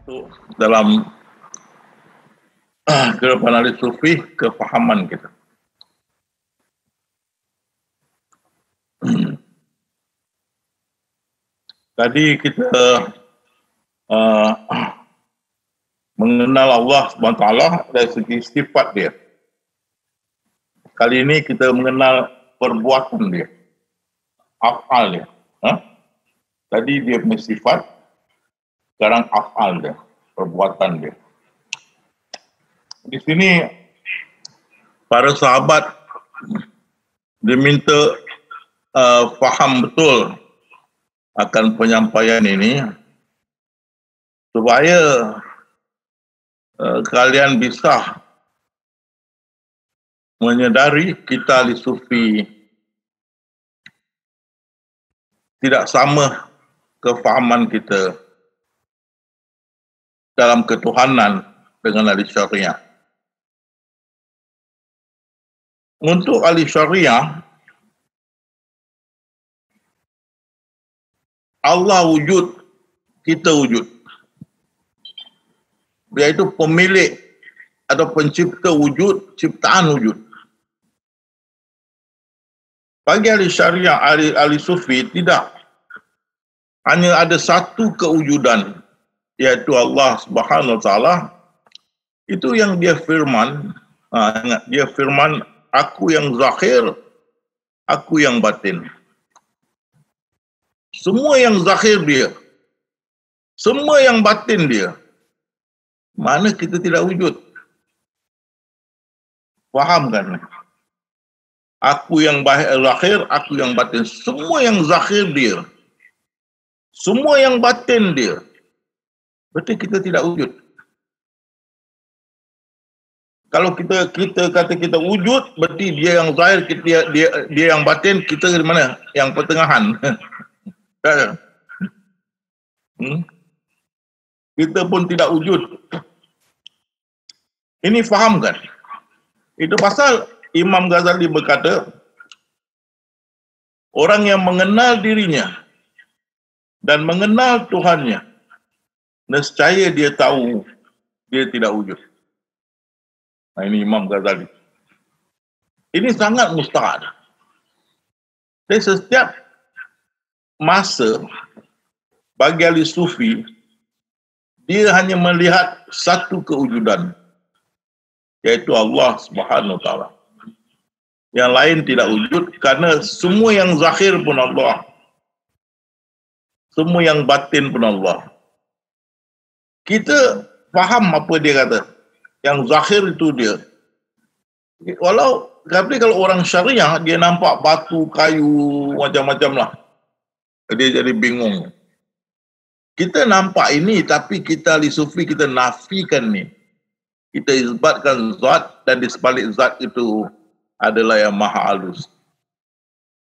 masuk dalam kehidupan ahli sufi, kefahaman kita. Tadi kita mengenal Allah SWT dari segi sifat dia. Kali ini kita mengenal perbuatan dia, af'al dia. Tadi dia punya sifat, sekarang af'al dia, perbuatan dia. Di sini para sahabat diminta faham betul akan penyampaian ini supaya kalian bisa menyadari kita ahli sufi tidak sama kefahaman kita dalam ketuhanan dengan ahli syariah. Untuk ahli syariah, Allah wujud, kita wujud. Dia itu pemilik atau pencipta wujud, ciptaan wujud. Bagi ahli syariah, ahli sufi, tidak. Hanya ada satu kewujudan, yaitu Allah Subhanahu Wa Taala. Itu yang dia firman. Dia firman, aku yang zahir, aku yang batin. Semua yang zahir dia, semua yang batin dia. Mana kita tidak wujud? Faham kan? Aku yang zahir, aku yang batin. Semua yang zahir dia, semua yang batin dia. Berarti kita tidak wujud. Kalau kita kata kita wujud, berarti dia yang zahir, dia yang batin, kita di mana? Yang pertengahan. Kita pun tidak wujud. Ini faham kan? Itu pasal Imam Ghazali berkata, orang yang mengenal dirinya dan mengenal Tuhannya, nescaya dia tahu dia tidak wujud. Nah, ini Imam Ghazali. Ini sangat mustahil. Jadi setiap masa bagi ahli sufi, dia hanya melihat satu kewujudan, yaitu Allah Subhanahu Wa Taala. Yang lain tidak wujud karena semua yang zahir pun Allah, semua yang batin pun Allah. Kita faham apa dia kata. Yang zahir itu dia. Tapi kalau orang syariah, dia nampak batu, kayu, macam-macam lah. Dia jadi bingung. Kita nampak ini, tapi kita ahli sufi, kita nafikan ni. Kita isbatkan zat, dan di sebalik zat itu adalah yang maha halus.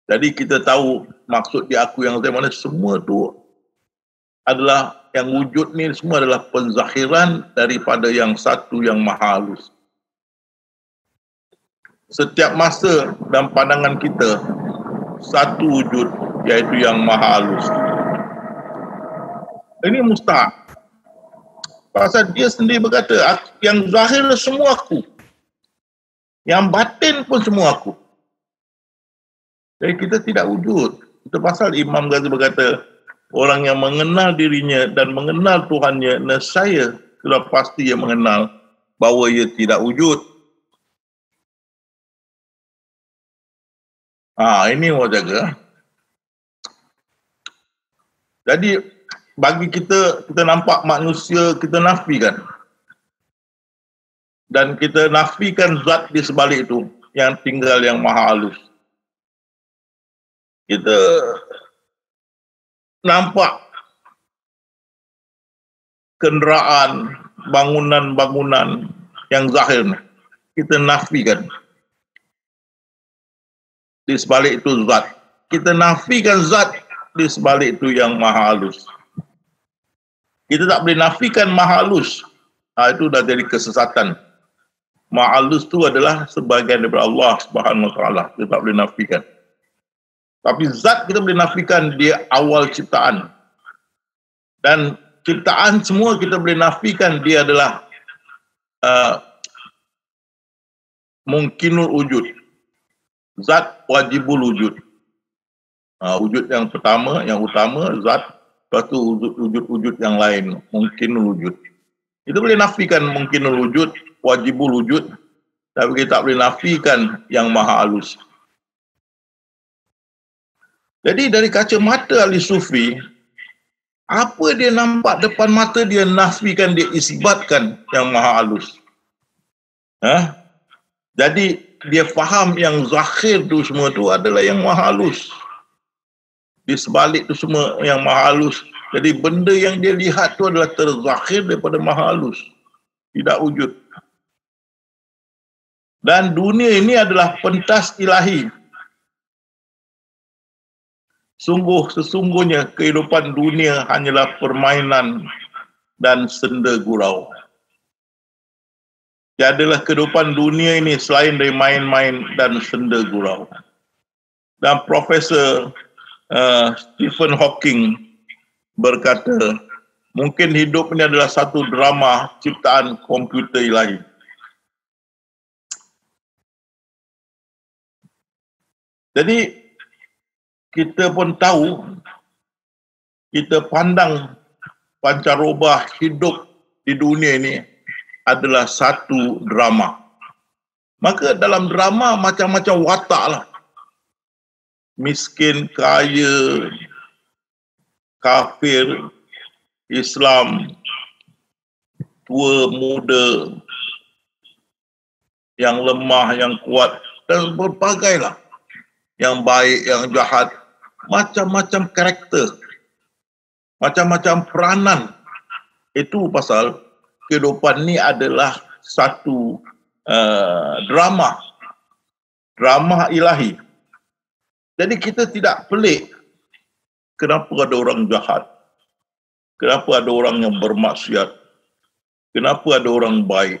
Jadi kita tahu maksud di aku yang saya mana, semua tu adalah yang wujud ni semua adalah penzahiran daripada yang satu yang maha halus. Setiap masa dalam pandangan kita, satu wujud, yaitu yang maha halus. Ini mustahil. Pasal dia sendiri berkata, yang zahir semua aku, yang batin pun semua aku. Jadi kita tidak wujud. Itu pasal Imam Ghazali berkata, orang yang mengenal dirinya dan mengenal Tuhannya, nescaya sudah pasti ia mengenal bahawa ia tidak wujud. Ini orang jaga. Jadi bagi kita nampak manusia, kita nafikan. Dan kita nafikan zat di sebalik itu, yang tinggal yang maha halus. Kita nampak kenderaan, bangunan-bangunan yang zahir, kita nafikan. Di sebalik itu zat. Kita nafikan zat di sebalik itu yang maha halus. Kita tak boleh nafikan maha halus. Itu dah jadi kesesatan. Maha halus itu adalah sebahagian daripada Allah Subhanahu Wa Taala. Kita tak boleh nafikan. Tapi zat kita boleh nafikan dia awal ciptaan. Dan ciptaan semua kita boleh nafikan dia adalah mungkinul wujud. Zat wajibul wujud. Wujud yang pertama, yang utama, zat. Lepas tu wujud-wujud yang lain, mungkinul wujud. Kita boleh nafikan mungkinul wujud, wajibul wujud, tapi kita tak boleh nafikan yang maha halus. Jadi dari kacamata ahli sufi, apa dia nampak depan mata dia nafikan, dia isbatkan yang maha halus. Jadi dia faham yang zahir tu semua tu adalah yang maha halus. Di sebalik tu semua yang maha halus. Jadi benda yang dia lihat tu adalah terzahir daripada maha halus. Tidak wujud. Dan dunia ini adalah pentas ilahi. Sesungguhnya kehidupan dunia hanyalah permainan dan senda gurau. Tiadalah kehidupan dunia ini selain dari main-main dan senda gurau. Dan Profesor Stephen Hawking berkata, mungkin hidup ini adalah satu drama ciptaan komputer ilahi. Jadi kita pun tahu, kita pandang pancaroba hidup di dunia ini adalah satu drama. Maka dalam drama macam-macam watak lah. Miskin, kaya, kafir, Islam, tua, muda, yang lemah, yang kuat, dan berbagai lah. Yang baik, yang jahat, macam-macam karakter, macam-macam peranan. Itu pasal kehidupan ni adalah satu drama ilahi. Jadi kita tidak pelik kenapa ada orang jahat, kenapa ada orang yang bermaksiat, kenapa ada orang baik,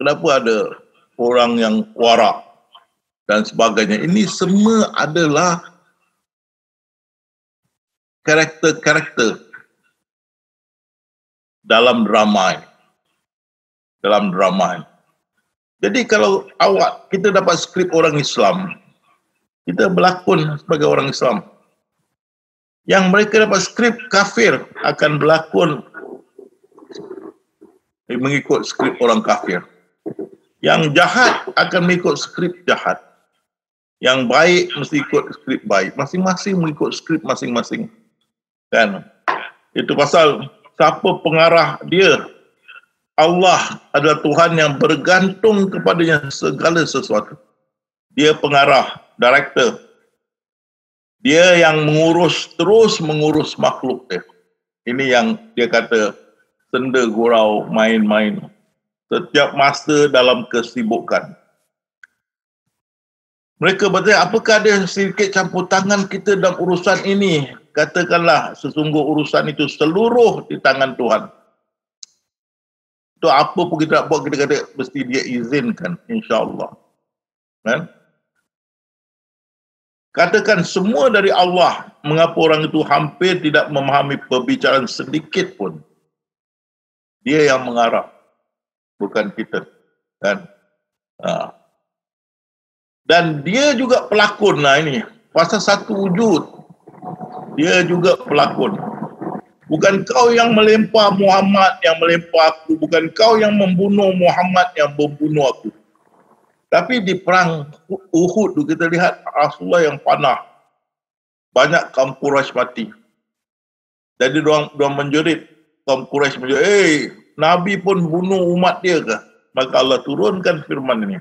kenapa ada orang yang warak dan sebagainya. Ini semua adalah karakter-karakter dalam drama ini. Dalam drama ini. Jadi kalau kita dapat skrip orang Islam, kita berlakon sebagai orang Islam. Yang mereka dapat skrip kafir akan berlakon mengikut skrip orang kafir. Yang jahat akan mengikut skrip jahat. Yang baik mesti ikut skrip baik. Masing-masing mengikut skrip masing-masing. Kan? Itu pasal siapa pengarah dia? Allah adalah Tuhan yang bergantung kepadanya segala sesuatu. Dia pengarah, director. Dia yang terus mengurus makhluk dia. Ini yang dia kata senda gurau, main-main. Setiap masa dalam kesibukan. Mereka bertanya, apakah ada sedikit campur tangan kita dalam urusan ini? Katakanlah, sesungguh urusan itu seluruh di tangan Tuhan. Itu apa pun kita nak buat, kita kata mesti dia izinkan, insya-Allah. Kan? Katakan semua dari Allah, mengapa orang itu hampir tidak memahami perbicaraan sedikit pun. Dia yang mengarah, bukan kita. Kan? Dan dia juga pelakon lah ini. Pasal satu wujud. Dia juga pelakon. Bukan kau yang melempar Muhammad yang melempar aku. Bukan kau yang membunuh Muhammad yang membunuh aku. Tapi di perang Uhud tu kita lihat Rasulullah yang panah. Banyak kaum Quraisy mati. Jadi diorang menjerit. Kaum Quraisy menjerit, Nabi pun bunuh umat dia ke? Maka Allah turunkan firman ini.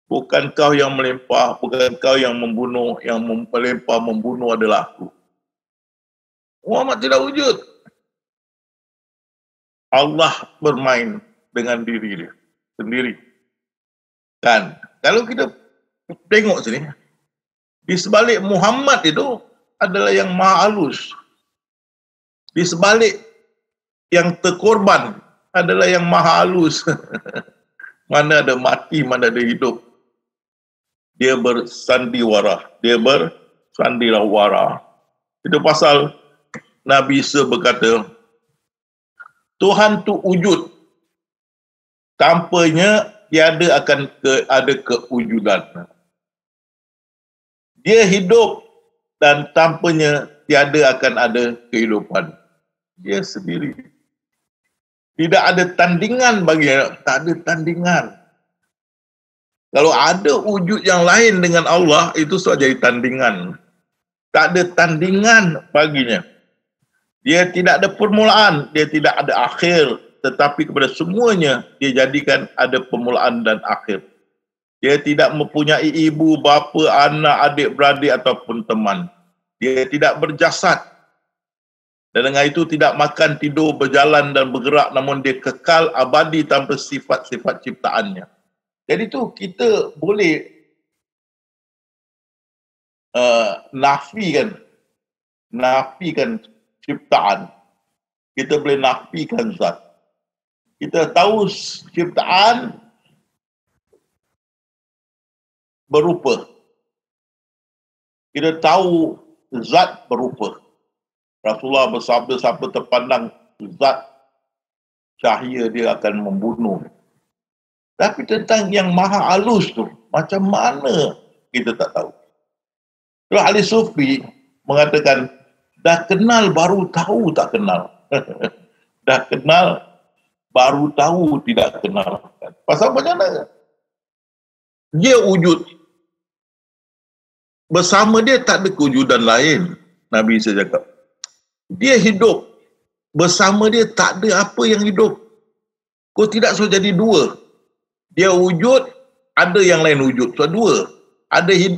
Bukan kau yang melempar, bukan kau yang membunuh, yang melempar, membunuh adalah aku. Muhammad tidak wujud. Allah bermain dengan diri dia sendiri. Kan? Kalau kita tengok sini, di sebalik Muhammad itu adalah yang maha halus. Di sebalik yang terkorban adalah yang maha halus. Mana ada mati, mana ada hidup. Dia bersandiwara. Itu pasal Nabi Isa berkata, Tuhan tu wujud. Tanpanya tiada akan ada kewujudan. Dia hidup dan tanpanya tiada akan ada kehidupan. Dia sendiri. Tidak ada tandingan baginya, tak ada tandingan. Kalau ada wujud yang lain dengan Allah, itu sudah jadi tandingan. Tak ada tandingan baginya. Dia tidak ada permulaan, dia tidak ada akhir. Tetapi kepada semuanya, dia jadikan ada permulaan dan akhir. Dia tidak mempunyai ibu, bapa, anak, adik-beradik ataupun teman. Dia tidak berjasad. Dan dengan itu tidak makan, tidur, berjalan dan bergerak, namun dia kekal abadi tanpa sifat-sifat ciptaannya. Jadi itu kita boleh nafikan ciptaan. Kita boleh nafikan zat. Kita tahu ciptaan berupa. Kita tahu zat berupa. Rasulullah bersabda, siapa terpandang zat cahaya dia akan membunuh. Tapi tentang yang maha halus tu, macam mana kita tak tahu. Kalau ahli sufi mengatakan, dah kenal baru tahu tak kenal. Dah kenal baru tahu tidak kenal. Pasal macam mana? Dia wujud. Bersama dia tak ada kewujudan lain. Nabi Isa cakap. Dia hidup. Bersama dia tak ada apa yang hidup. Kau tidak so jadi dua. Dia wujud, ada yang lain wujud. So dua.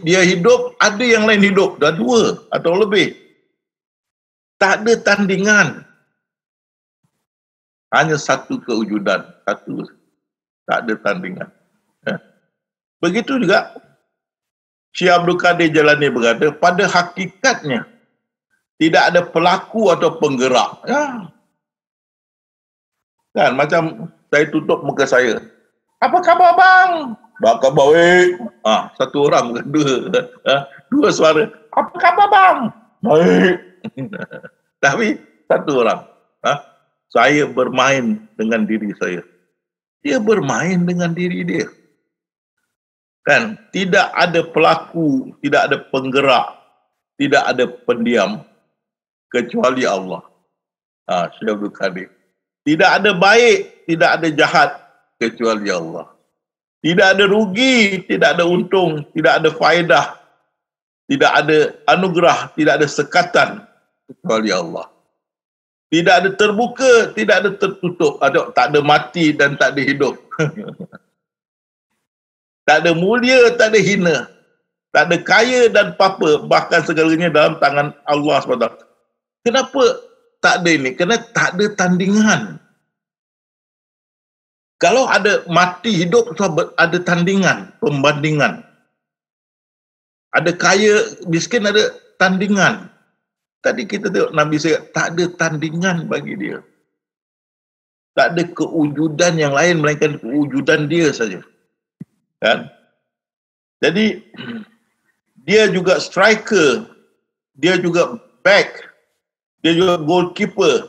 Dia hidup, ada yang lain hidup. Dah dua atau lebih. Tak ada tandingan. Hanya satu kewujudan. Satu. Tak ada tandingan. Begitu juga Syekh Abdul Qadir Jalani berkata, pada hakikatnya tidak ada pelaku atau penggerak. Ya. Kan macam saya tutup muka saya. Apa khabar bang? Bakal baik. Satu orang bukan dua. Dua suara. Apa khabar bang? Baik. Tapi satu orang. Saya bermain dengan diri saya. Dia bermain dengan diri dia. Kan? Tidak ada pelaku, tidak ada penggerak, tidak ada pendiam kecuali Allah. Syekh Abdul Qadir. Tidak ada baik, tidak ada jahat kecuali Allah. Tidak ada rugi, tidak ada untung, tidak ada faedah, tidak ada anugerah, tidak ada sekatan kecuali Allah. Tidak ada terbuka, tidak ada tertutup, tak ada mati dan tak ada hidup. Tak ada mulia, tak ada hina. Tak ada kaya dan apa-apa, bahkan segalanya dalam tangan Allah SWT. Kenapa tak ada ini? Kerana tak ada tandingan. Kalau ada mati hidup, ada tandingan, pembandingan. Ada kaya, miskin, ada tandingan. Tadi kita tengok Nabi saya, tak ada tandingan bagi dia. Tak ada kewujudan yang lain, melainkan kewujudan dia saja. Kan? Jadi, dia juga striker, dia juga back, dia juga goalkeeper,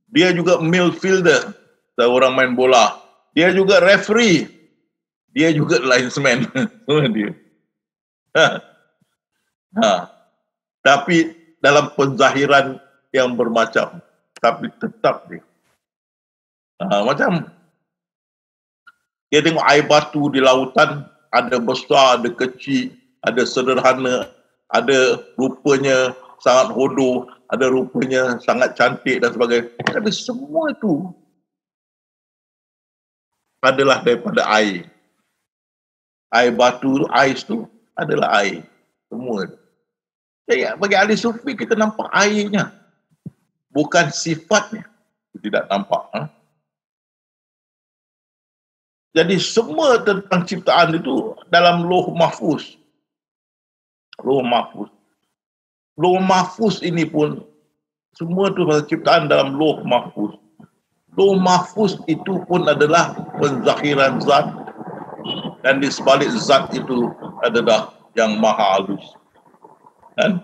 dia juga midfielder, orang main bola. Dia juga referee, dia juga linesman. Dia. Tapi dalam penzahiran yang bermacam, tapi tetap dia. Macam dia tengok air batu di lautan, ada besar, ada kecil, ada sederhana, ada rupanya sangat hodoh, ada rupanya sangat cantik dan sebagainya. Tapi semua itu adalah daripada air. Air batu, ais tu adalah air. Semua itu. Jadi bagi ahli sufi kita nampak airnya. Bukan sifatnya. Kita tidak nampak. Jadi semua tentang ciptaan itu dalam Lauh Mahfuz. Lauh Mahfuz. Lauh Mahfuz ini pun semua itu ciptaan dalam Lauh Mahfuz. Lauh Mahfuz itu pun adalah penzahiran zat, dan di sebalik zat itu adalah yang maha halus. Kan?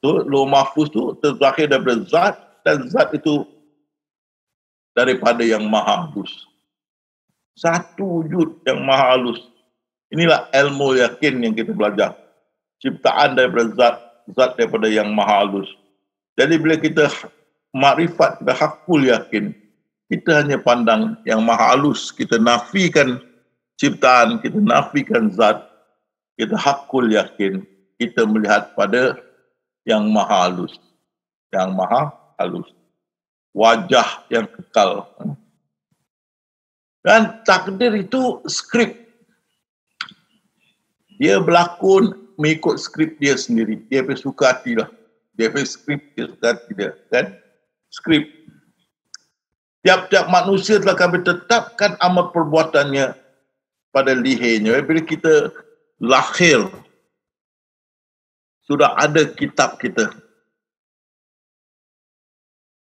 Lauh Mahfuz itu terzahir daripada zat, dan zat itu daripada yang maha halus. Satu wujud yang maha halus. Inilah ilmu yakin yang kita belajar. Ciptaan daripada zat daripada yang maha halus. Jadi bila kita makrifat, kita hakul yakin, kita hanya pandang yang maha halus. Kita nafikan ciptaan, kita nafikan zat, kita hakul yakin, kita melihat pada yang maha halus. Yang maha halus. Wajah yang kekal. Dan takdir itu skrip. Dia berlakon mengikut skrip dia sendiri. Dia punya suka hati lah. Dia punya skrip, dia suka hati dia. Kan? Skrip. Tiap-tiap manusia telah kami tetapkan amal perbuatannya pada lihirnya. Bila kita lahir, sudah ada kitab kita.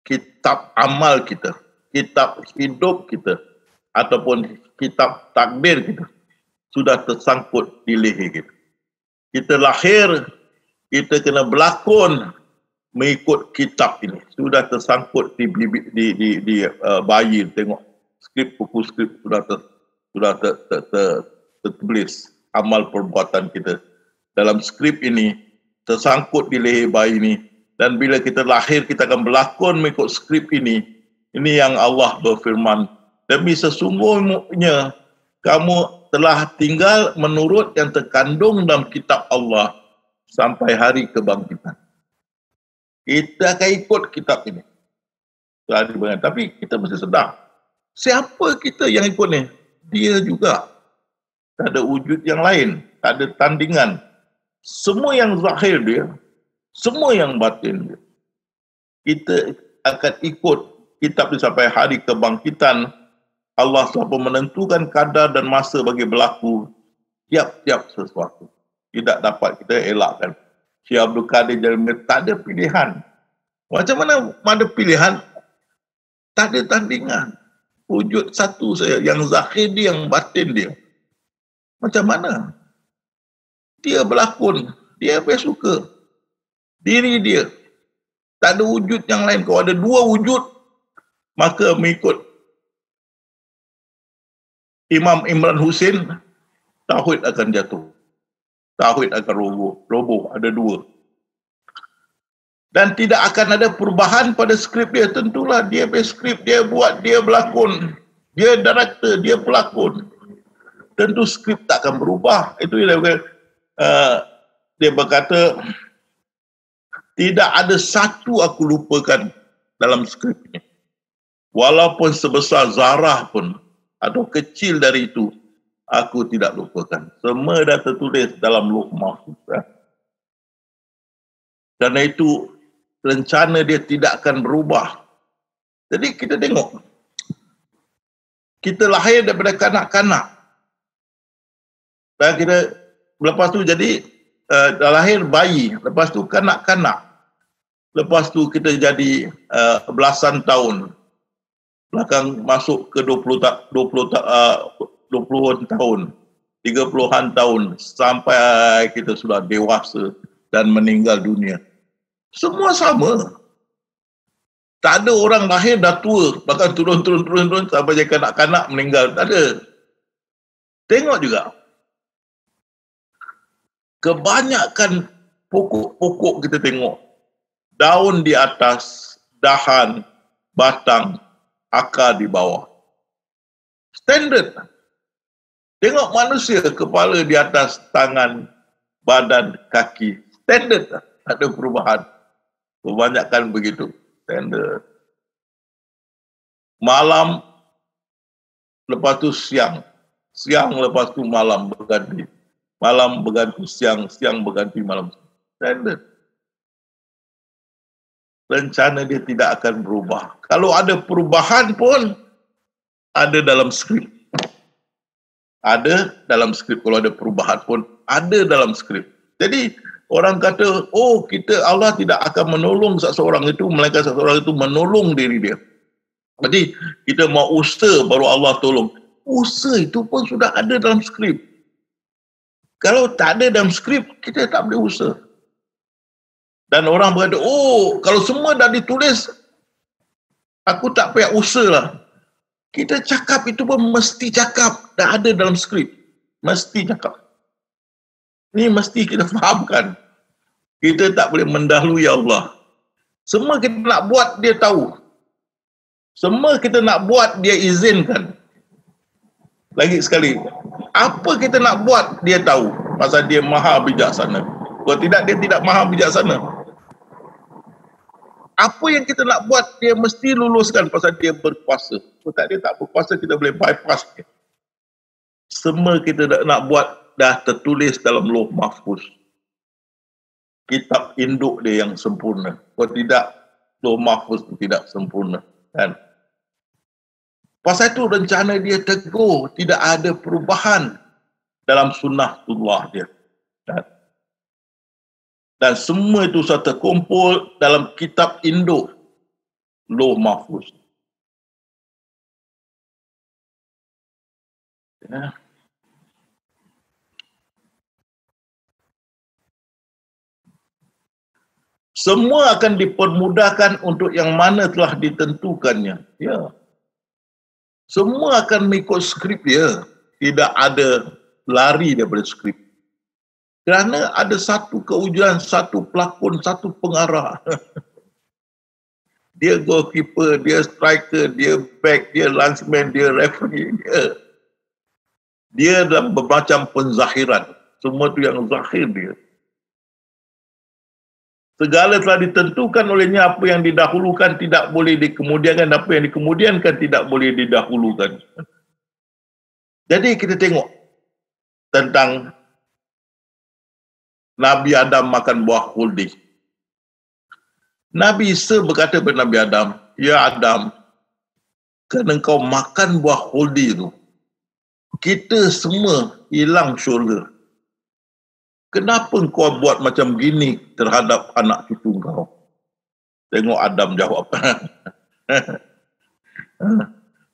Kitab amal kita, kitab hidup kita, ataupun kitab takdir kita sudah tersangkut di leher kita. Kita lahir, kita kena berlakon mengikut kitab ini. Sudah tersangkut di bayi. Tengok skrip, buku skrip sudah tertulis amal perbuatan kita. Dalam skrip ini tersangkut di leher bayi ini. Dan bila kita lahir, kita akan berlakon mengikut skrip ini. Ini yang Allah berfirman. Demi sesungguhnya, kamu telah tinggal menurut yang terkandung dalam kitab Allah sampai hari kebangkitan. Kita akan ikut kitab ini. Tapi kita mesti sedar. Siapa kita yang ikut ni? Dia juga. Tak ada wujud yang lain. Tak ada tandingan. Semua yang zahir dia, semua yang batin dia. Kita akan ikut kitab ini sampai hari kebangkitan. Allah SWT menentukan kadar dan masa bagi berlaku tiap-tiap sesuatu. Tidak dapat kita elakkan. Syekh Abdul Qadir Jalil tak ada pilihan. Macam mana ada pilihan? Tak ada tandingan. Wujud satu saja. Yang zahir dia, yang batin dia. Macam mana? Dia berlakon. Dia apa yang suka. Diri dia. Tak ada wujud yang lain. Kalau ada dua wujud, maka mengikut Imam Imran Hussein, tauhid akan jatuh. Tauhid akan roboh. Ada dua. Dan tidak akan ada perubahan pada skrip dia. Tentulah dia punya skrip, dia buat, dia berlakon. Dia director, dia pelakon. Tentu skrip tak akan berubah. Itu dia berkata, tidak ada satu aku lupakan dalam skrip ini. Walaupun sebesar zarah pun, atau kecil dari itu, aku tidak lupakan. Semua dah tertulis dalam Lauh Mahfuz. Karena itu, rencana dia tidak akan berubah. Jadi kita tengok. Kita lahir daripada kanak-kanak. Dan kita, lepas tu jadi, dah lahir bayi. Lepas tu kanak-kanak. Lepas tu kita jadi belasan tahun. Belakang masuk ke 20-an tahun, 30-an tahun, sampai kita sudah dewasa dan meninggal dunia. Semua sama. Tak ada orang lahir dah tua, bahkan turun sampai jadi kanak-kanak meninggal. Tak ada. Tengok juga. Kebanyakan pokok-pokok kita tengok. Daun di atas, dahan, batang, akar di bawah. Standard. Tengok manusia, kepala di atas, tangan, badan, kaki. Standard. Tak ada perubahan. Kebanyakan begitu. Standard. Malam, lepas tu siang. Siang lepas tu malam berganti. Malam berganti siang, siang berganti malam. Standard. Rencana dia tidak akan berubah. Kalau ada perubahan pun, ada dalam skrip. Ada dalam skrip. Kalau ada perubahan pun, ada dalam skrip. Jadi, orang kata, oh kita Allah tidak akan menolong seseorang itu, melainkan seseorang itu menolong diri dia. Jadi, kita mau usaha baru Allah tolong. Usaha itu pun sudah ada dalam skrip. Kalau tak ada dalam skrip, kita tak boleh usaha. Dan orang berkata, oh kalau semua dah ditulis, aku tak payah usaha lah. Kita cakap itu pun mesti cakap. Dah ada dalam skrip. Mesti cakap. Ini mesti kita fahamkan. Kita tak boleh mendahului Allah. Semua kita nak buat, dia tahu. Semua kita nak buat, dia izinkan. Lagi sekali, apa kita nak buat, dia tahu. Pasal dia maha bijaksana. Kalau tidak, dia tidak maha bijaksana. Apa yang kita nak buat, dia mesti luluskan pasal dia berkuasa. Kalau tak, dia tak berkuasa, kita boleh bypass dia. Semua kita nak buat dah tertulis dalam Lauh Mahfuz. Kitab induk dia yang sempurna. Kalau tidak, Lauh Mahfuz tidak sempurna. Kan? Pasal itu rencana dia teguh, tidak ada perubahan dalam sunnatullah dia. Kan? Dan semua itu sudah terkumpul dalam kitab induk Lauh Mahfuz. Ya. Semua akan dipermudahkan untuk yang mana telah ditentukannya. Ya. Semua akan mengikut skrip dia. Tidak ada lari daripada skrip. Kerana ada satu kewujudan, satu pelakon, satu pengarah. Dia goalkeeper, dia striker, dia back, dia linesman, dia referee. Dia dalam bermacam penzahiran. Semua itu yang zahir dia. Segala telah ditentukan olehnya, apa yang didahulukan tidak boleh dikemudiankan, apa yang dikemudiankan tidak boleh didahulukan. Jadi kita tengok tentang Nabi Adam makan buah khuldi. Nabi Isa berkata kepada Nabi Adam, "Ya Adam, kerana engkau makan buah khuldi itu, kita semua hilang syurga. Kenapa kau buat macam gini terhadap anak cucu kau?" Tengok Adam jawab.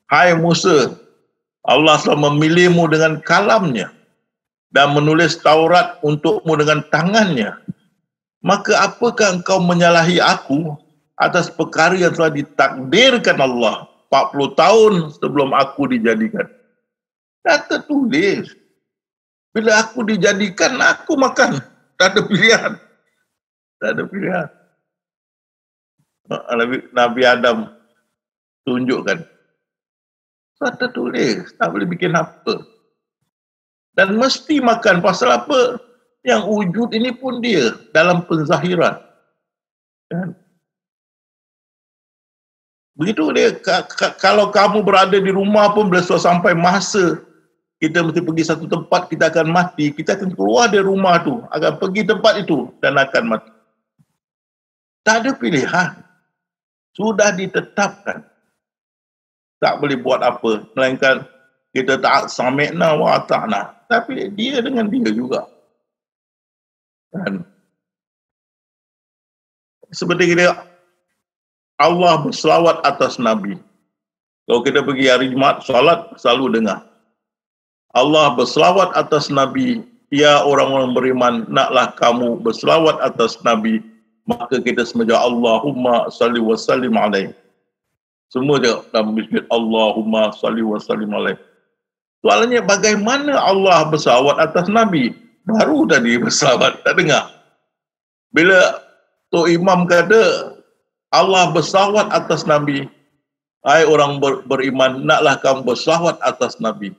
"Hai Musa, Allah telah memilihmu dengan kalamnya dan menulis Taurat untukmu dengan tangannya. Maka apakah engkau menyalahi aku atas perkara yang telah ditakdirkan Allah 40 tahun sebelum aku dijadikan?" Tak tertulis. Bila aku dijadikan, aku makan. Tak ada pilihan. Tak ada pilihan. Nabi Adam tunjukkan. Tak tertulis. Tak boleh bikin apa. Dan mesti makan. Pasal apa? Yang wujud ini pun dia. Dalam penzahiran. Kan? Begitu dia. Kalau kamu berada di rumah pun, bila sudah sampai masa kita mesti pergi satu tempat, kita akan mati, kita akan keluar dari rumah tu, akan pergi tempat itu dan akan mati. Tak ada pilihan. Sudah ditetapkan. Tak boleh buat apa, melainkan kita tak sami'na wa ata'na. Tapi dia dengan dia juga. Dan seperti kita, Allah berselawat atas Nabi. Kalau kita pergi hari Jumaat, salat selalu dengar. Allah berselawat atas Nabi, ya orang-orang beriman, naklah kamu berselawat atas Nabi, maka kita semoga Allahumma salli wa sallim alaih. Semua dia dalam bismillah, Allahumma salli wa sallim alaih. Soalannya, bagaimana Allah berselawat atas Nabi? Baru tadi berselawat, tak dengar. Bila Tok Imam kata, Allah berselawat atas Nabi, hai orang beriman, naklah kamu berselawat atas Nabi.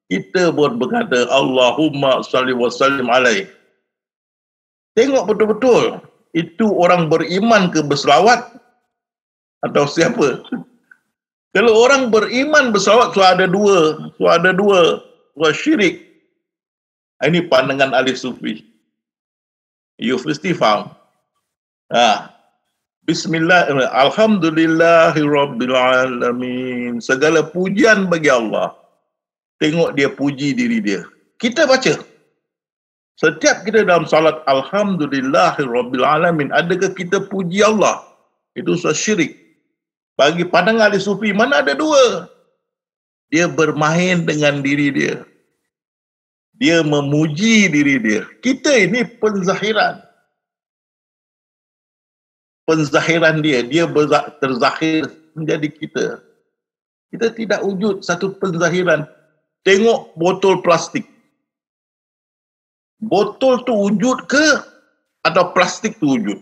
Kita pun berkata, Allahumma salli wa sallim alaih. Tengok betul-betul, itu orang beriman ke berselawat? Atau siapa? Kalau orang beriman berselawat, so ada dua syirik. Ini pandangan ahli sufi. You mesti faham. Bismillah, alhamdulillahirabbil alamin. Segala pujian bagi Allah. Tengok dia puji diri dia. Kita baca. Setiap kita dalam salat alhamdulillahirabbil alamin, adakah kita puji Allah? Itu suatu syirik. Bagi pandangan ahli sufi, mana ada dua? Dia bermain dengan diri dia. Dia memuji diri dia. Kita ini penzahiran. Penzahiran dia. Dia terzahir menjadi kita. Kita tidak wujud satu penzahiran. Tengok botol plastik. Botol tu wujud ke atau plastik tu wujud?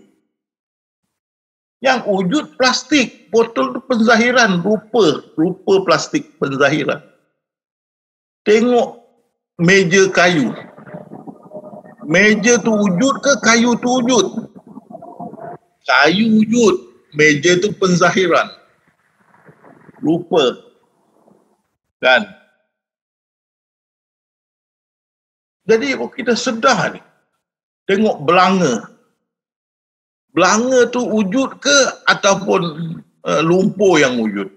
Yang wujud plastik. Botol tu penzahiran, rupa plastik penzahiran. Tengok meja kayu. Meja tu wujud ke kayu tu wujud? Kayu wujud, meja tu penzahiran. Rupa. Kan? Jadi kita sedar ni. Tengok belanga. Belanga tu wujud ke ataupun lumpur yang wujud?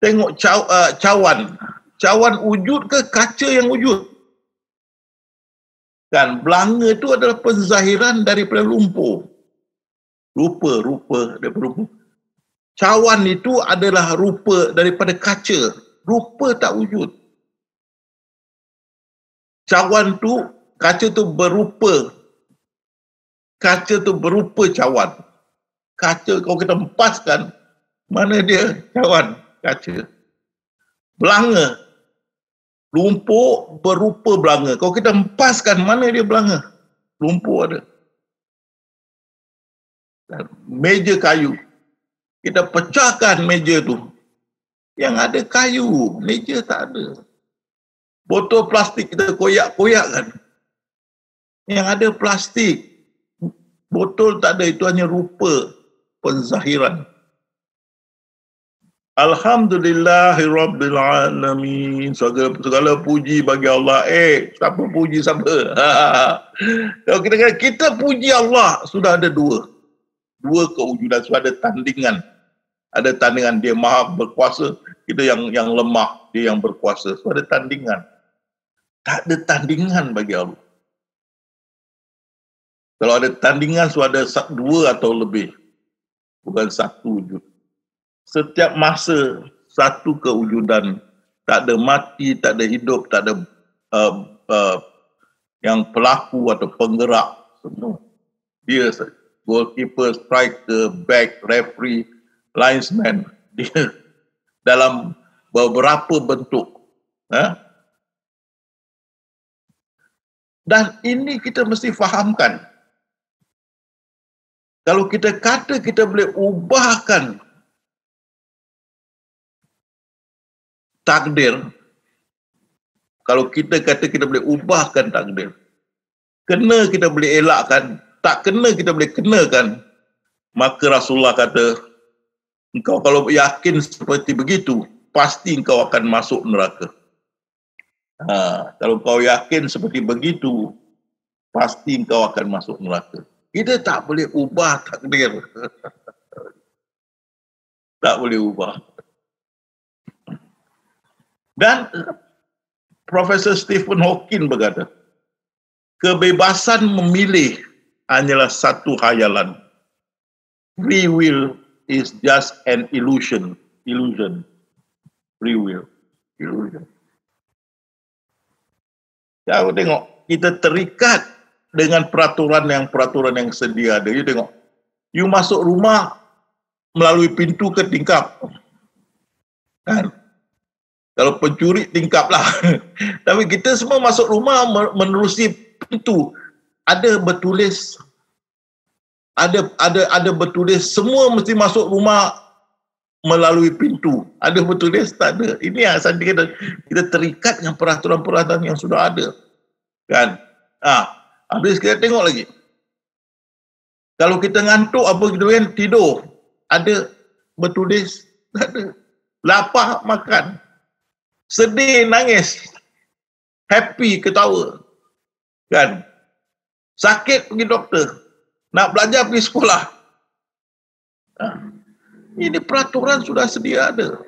Tengok cawan. Cawan wujud ke kaca yang wujud? Kan, belanga tu adalah penzahiran daripada lumpur. Rupa daripada lumpur. Cawan itu adalah rupa daripada kaca. Rupa tak wujud. Cawan tu, kaca tu berupa. Kaca tu berupa cawan. Kaca kalau kita empaskan, mana dia cawan? Kaca. Belanga. Lumpur berupa belanga. Kalau kita empaskan, mana dia belanga? Lumpur ada. Dan meja kayu. Kita pecahkan meja tu. Yang ada kayu. Meja tak ada. Botol plastik kita koyak-koyakkan. Yang ada plastik. Botol tak ada. Itu hanya rupa penzahiran. Alhamdulillahirrabbilalamin. Segala puji bagi Allah. Siapa puji siapa? Kalau kita puji Allah, sudah ada dua kewujudan, sudah ada tandingan. Ada tandingan, dia maha berkuasa, kita yang lemah, dia yang berkuasa. Sudah ada tandingan. Tak ada tandingan bagi Allah. Kalau ada tandingan, sudah ada dua atau lebih. Bukan satu wujud. Setiap masa satu kewujudan, tak ada mati, tak ada hidup, tak ada yang pelaku atau penggerak, semua dia saja. Goalkeeper, striker, back, referee, linesman, dia dalam beberapa bentuk. Dan ini kita mesti fahamkan. Kalau kita kata kita boleh ubahkan takdir, kalau kita kata kita boleh ubahkan takdir, kena kita boleh elakkan, tak kena kita boleh kenakan, maka Rasulullah kata, engkau kalau yakin seperti begitu, pasti engkau akan masuk neraka. Kalau kau yakin seperti begitu, pasti engkau akan masuk neraka. Kita tak boleh ubah takdir. Tak boleh ubah. Dan Profesor Stephen Hawking berkata, kebebasan memilih hanyalah satu khayalan. Free will is just an illusion. Free will. Illusion. Kau tengok, kita terikat dengan peraturan yang sedia ada. You tengok, you masuk rumah melalui pintu ke tingkap. Kan? Kalau pencuri tingkaplah. Tapi kita semua masuk rumah menerusi pintu. Ada bertulis, ada bertulis semua mesti masuk rumah melalui pintu. Ada bertulis? Tak ada. Ini yang kita terikat dengan peraturan-peraturan yang sudah ada. Kan? Habis kita tengok lagi. Kalau kita ngantuk apa gitu kan, tidur. Ada bertulis? Tak ada. Lapar, makan. Sedih, nangis. Happy, ketawa. Kan? Sakit, pergi doktor. Nak belajar, pergi sekolah. Ini peraturan sudah sedia ada.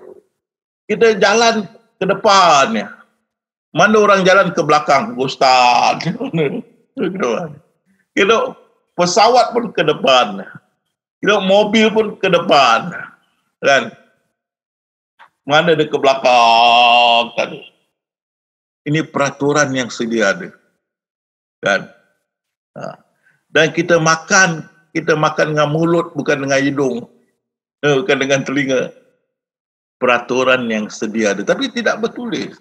Kita jalan ke depannya. Mana orang jalan ke belakang? Ustaz. Kita pesawat pun ke depan. Kita mobil pun ke depan. Kan? Mana ada ke belakang kan? Ini peraturan yang sedia ada. Kan? Dan kita makan dengan mulut, bukan dengan hidung. Bukan dengan telinga. peraturan yang sedia ada, tapi tidak bertulis.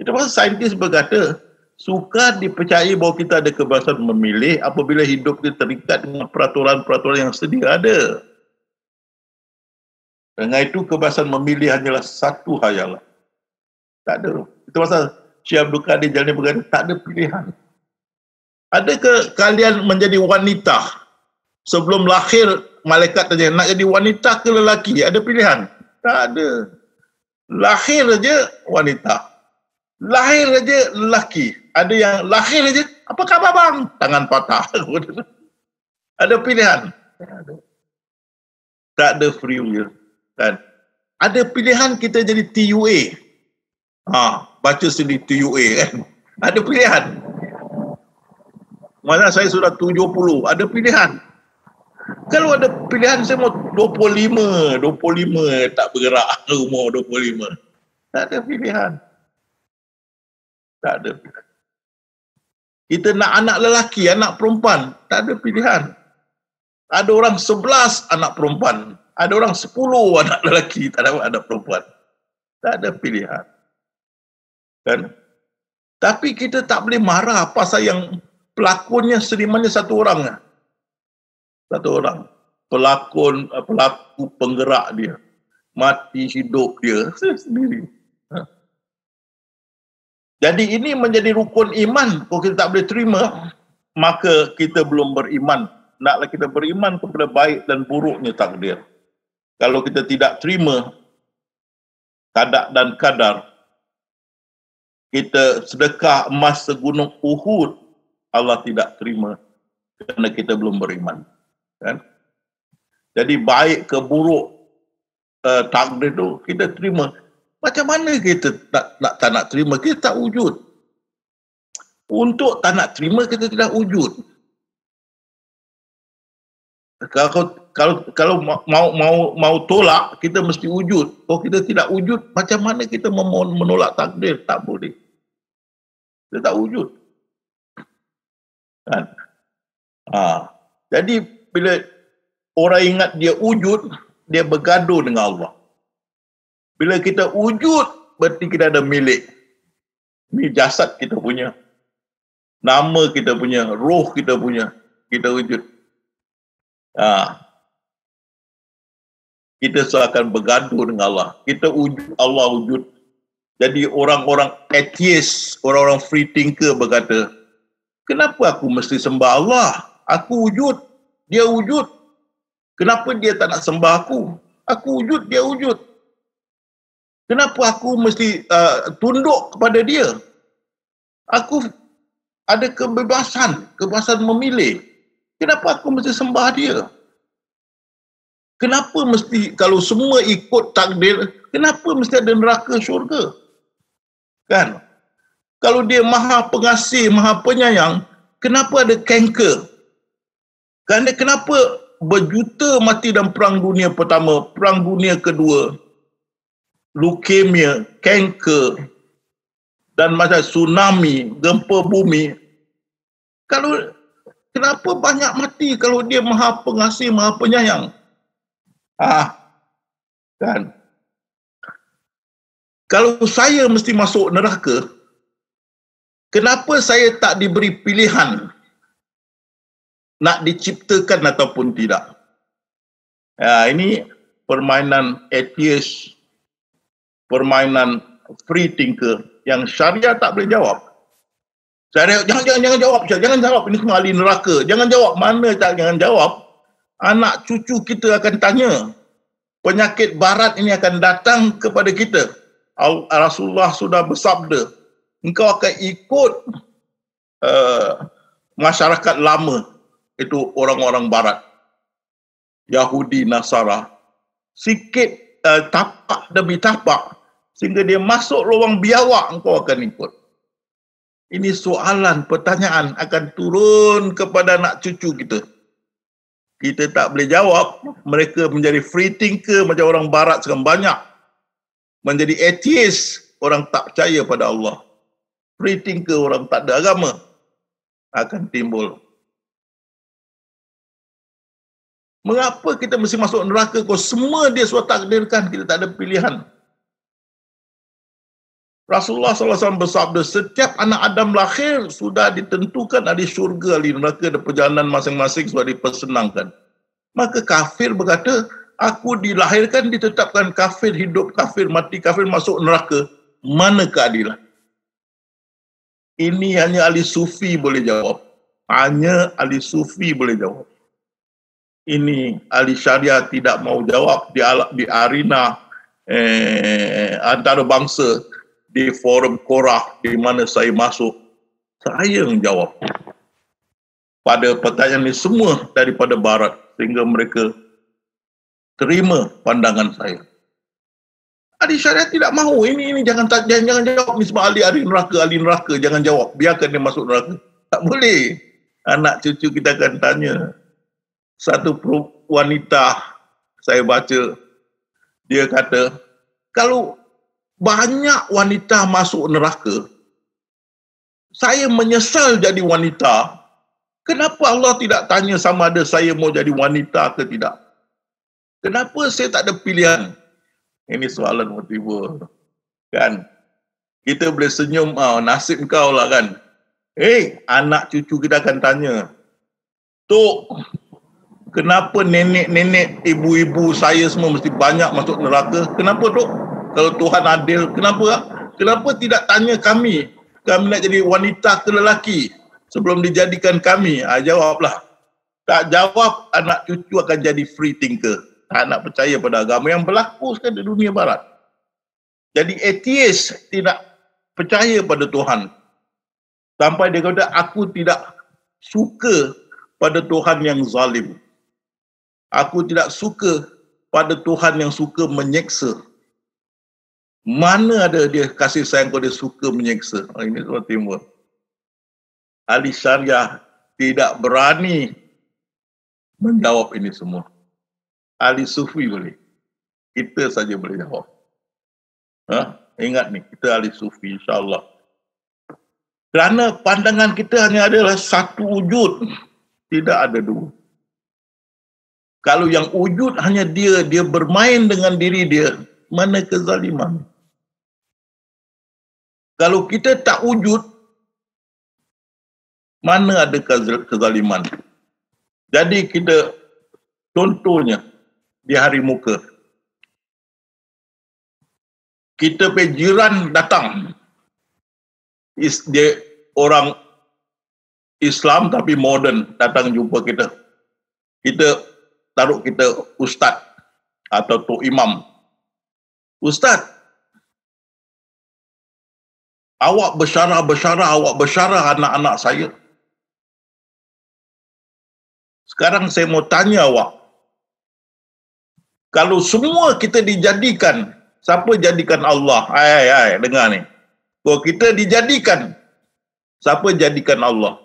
Itu pasal saintis berkata, sukar dipercayai bahawa kita ada kebebasan memilih apabila hidup kita terikat dengan peraturan-peraturan yang sedia ada. Dengan itu kebebasan memilih hanyalah satu hayalan. Tak ada. Itu pasal Syekh Abdul Qadir Jalani berkata, tak ada pilihan. Adakah kalian menjadi wanita sebelum lahir malaikat tanya nak jadi wanita ke lelaki? Ada pilihan? Tak ada. Lahir saja wanita. Lahir saja lelaki. Ada yang lahir saja, apa khabar bang? Tangan patah. Ada pilihan? Tak ada free will. Kan? Ada pilihan kita jadi TUA. Baca sendiri TUA kan. Ada pilihan. Mana saya sudah 70, ada pilihan. Kalau ada pilihan saya mau 25 tak bergerak umur 25. Tak ada pilihan. Tak ada pilihan. Kita nak anak lelaki, anak perempuan, tak ada pilihan. Ada orang 11 anak perempuan, ada orang 10 anak lelaki, tak ada anak perempuan. Tak ada pilihan. Kan? Tapi kita tak boleh marah pasal yang pelakonnya senimannya satu orang. Satu orang. Pelaku penggerak dia. Mati hidup dia sendiri. Jadi ini menjadi rukun iman. Kalau kita tak boleh terima, maka kita belum beriman. Naklah kita beriman kepada baik dan buruknya takdir. Kalau kita tidak terima qada dan qadar, kita sedekah emas segunung Uhud, Allah tidak terima kerana kita belum beriman. Kan? Jadi baik ke buruk takdir itu kita terima. Macam mana kita tak nak terima? Kita tak wujud. Untuk tak nak terima, kita tidak wujud. Kalau mau tolak, kita mesti wujud. Kalau kita tidak wujud, macam mana kita menolak takdir? Tak boleh. Kita tak wujud. Kan? Jadi bila orang ingat dia wujud, dia bergaduh dengan Allah. Bila kita wujud, berarti kita ada milik. Ini jasad kita punya. Nama kita punya. Roh kita punya. Kita wujud. Kita seakan bergaduh dengan Allah. Kita wujud, Allah wujud. Jadi orang-orang atheist, orang-orang free thinker berkata, kenapa aku mesti sembah Allah? Aku wujud. Dia wujud. Kenapa dia tak nak sembah aku? Aku wujud, dia wujud. Kenapa aku mesti tunduk kepada dia? Aku ada kebebasan memilih. Kenapa aku mesti sembah dia? Kenapa mesti, kalau semua ikut takdir, kenapa mesti ada neraka syurga? Kan? Kalau dia maha pengasih, maha penyayang, kenapa ada kanker? Kenapa berjuta mati dalam perang dunia pertama, perang dunia kedua, leukemia, kanker, dan macam tsunami, gempa bumi. Kenapa banyak mati kalau dia maha pengasih, maha penyayang? Kan? Kalau saya mesti masuk neraka, kenapa saya tak diberi pilihan nak diciptakan ataupun tidak? Ini permainan atheist, permainan free thinker yang syariah tak boleh jawab. Syariah, jangan jawab, jangan jawab, ini semua ahli neraka. Jangan jawab, mana tak jangan jawab. Anak cucu kita akan tanya. Penyakit barat ini akan datang kepada kita. Rasulullah sudah bersabda, engkau akan ikut masyarakat lama, itu orang-orang barat, Yahudi, Nasara. Sikit tapak demi tapak, sehingga dia masuk lubang biawak, engkau akan ikut. Ini soalan, pertanyaan akan turun kepada anak cucu kita. Kita tak boleh jawab. Mereka menjadi free thinker macam orang barat sekarang banyak. Menjadi atheist, orang tak percaya pada Allah. Free thinker, orang tak ada agama, akan timbul. Mengapa kita mesti masuk neraka? Kalau semua dia sudah takdirkan, kita tak ada pilihan. Rasulullah SAW bersabda, setiap anak Adam lahir sudah ditentukan ahli syurga, ahli neraka, dan perjalanan masing-masing sudah dipersenangkan. Maka kafir berkata, aku dilahirkan ditetapkan kafir, hidup kafir, mati kafir, masuk neraka. Mana keadilan? Ini hanya ahli sufi boleh jawab. Hanya ahli sufi boleh jawab. Ini ahli syariah tidak mau jawab di arena antarabangsa, di forum Korah di mana saya masuk. Saya yang jawab pada pertanyaan ini semua daripada barat, sehingga mereka terima pandangan saya. Ahli syariah tidak mahu. Ini jangan jawab ni sebab ahli neraka, jangan jawab. Biarkan dia masuk neraka. Tak boleh. Anak cucu kita akan tanya. Satu wanita saya baca, dia kata, kalau banyak wanita masuk neraka, saya menyesal jadi wanita. Kenapa Allah tidak tanya sama ada saya mau jadi wanita ke tidak? Kenapa saya tak ada pilihan? Ini soalan motivasi. Kan? Kita boleh senyum, nasib kau lah kan. Anak cucu kita akan tanya, Tok, kenapa nenek-nenek, ibu-ibu saya semua mesti banyak masuk neraka? Kenapa, Tok? Kalau Tuhan adil, kenapa tidak tanya kami? Kami nak jadi wanita ke lelaki sebelum dijadikan kami? Jawablah. Tak jawab, anak cucu akan jadi free thinker. Tak nak percaya pada agama yang berlaku sekarang di dunia barat. Jadi atheist tidak percaya pada Tuhan. Sampai dia kata, aku tidak suka pada Tuhan yang zalim. Aku tidak suka pada Tuhan yang suka menyeksa. Mana ada dia kasih sayang kalau dia suka menyeksa? Ini semua timbul. Ahli syariah tidak berani menjawab ini semua. Ahli sufi boleh. Kita saja boleh jawab. Ingat ni, kita ahli sufi, insyaAllah. Kerana pandangan kita hanya adalah satu wujud. Tidak ada dua. Kalau yang wujud hanya dia bermain dengan diri dia, mana kezaliman? Kalau kita tak wujud, mana ada kezaliman? Jadi kita, contohnya, di hari muka, kita pergi jiran datang, dia orang Islam tapi moden datang jumpa kita. Kita taruh kita ustaz atau tok imam. Ustaz, awak bersyarah anak-anak saya. Sekarang saya mau tanya awak, kalau semua kita dijadikan, siapa jadikan Allah? Dengar ni. Kalau kita dijadikan, siapa jadikan Allah?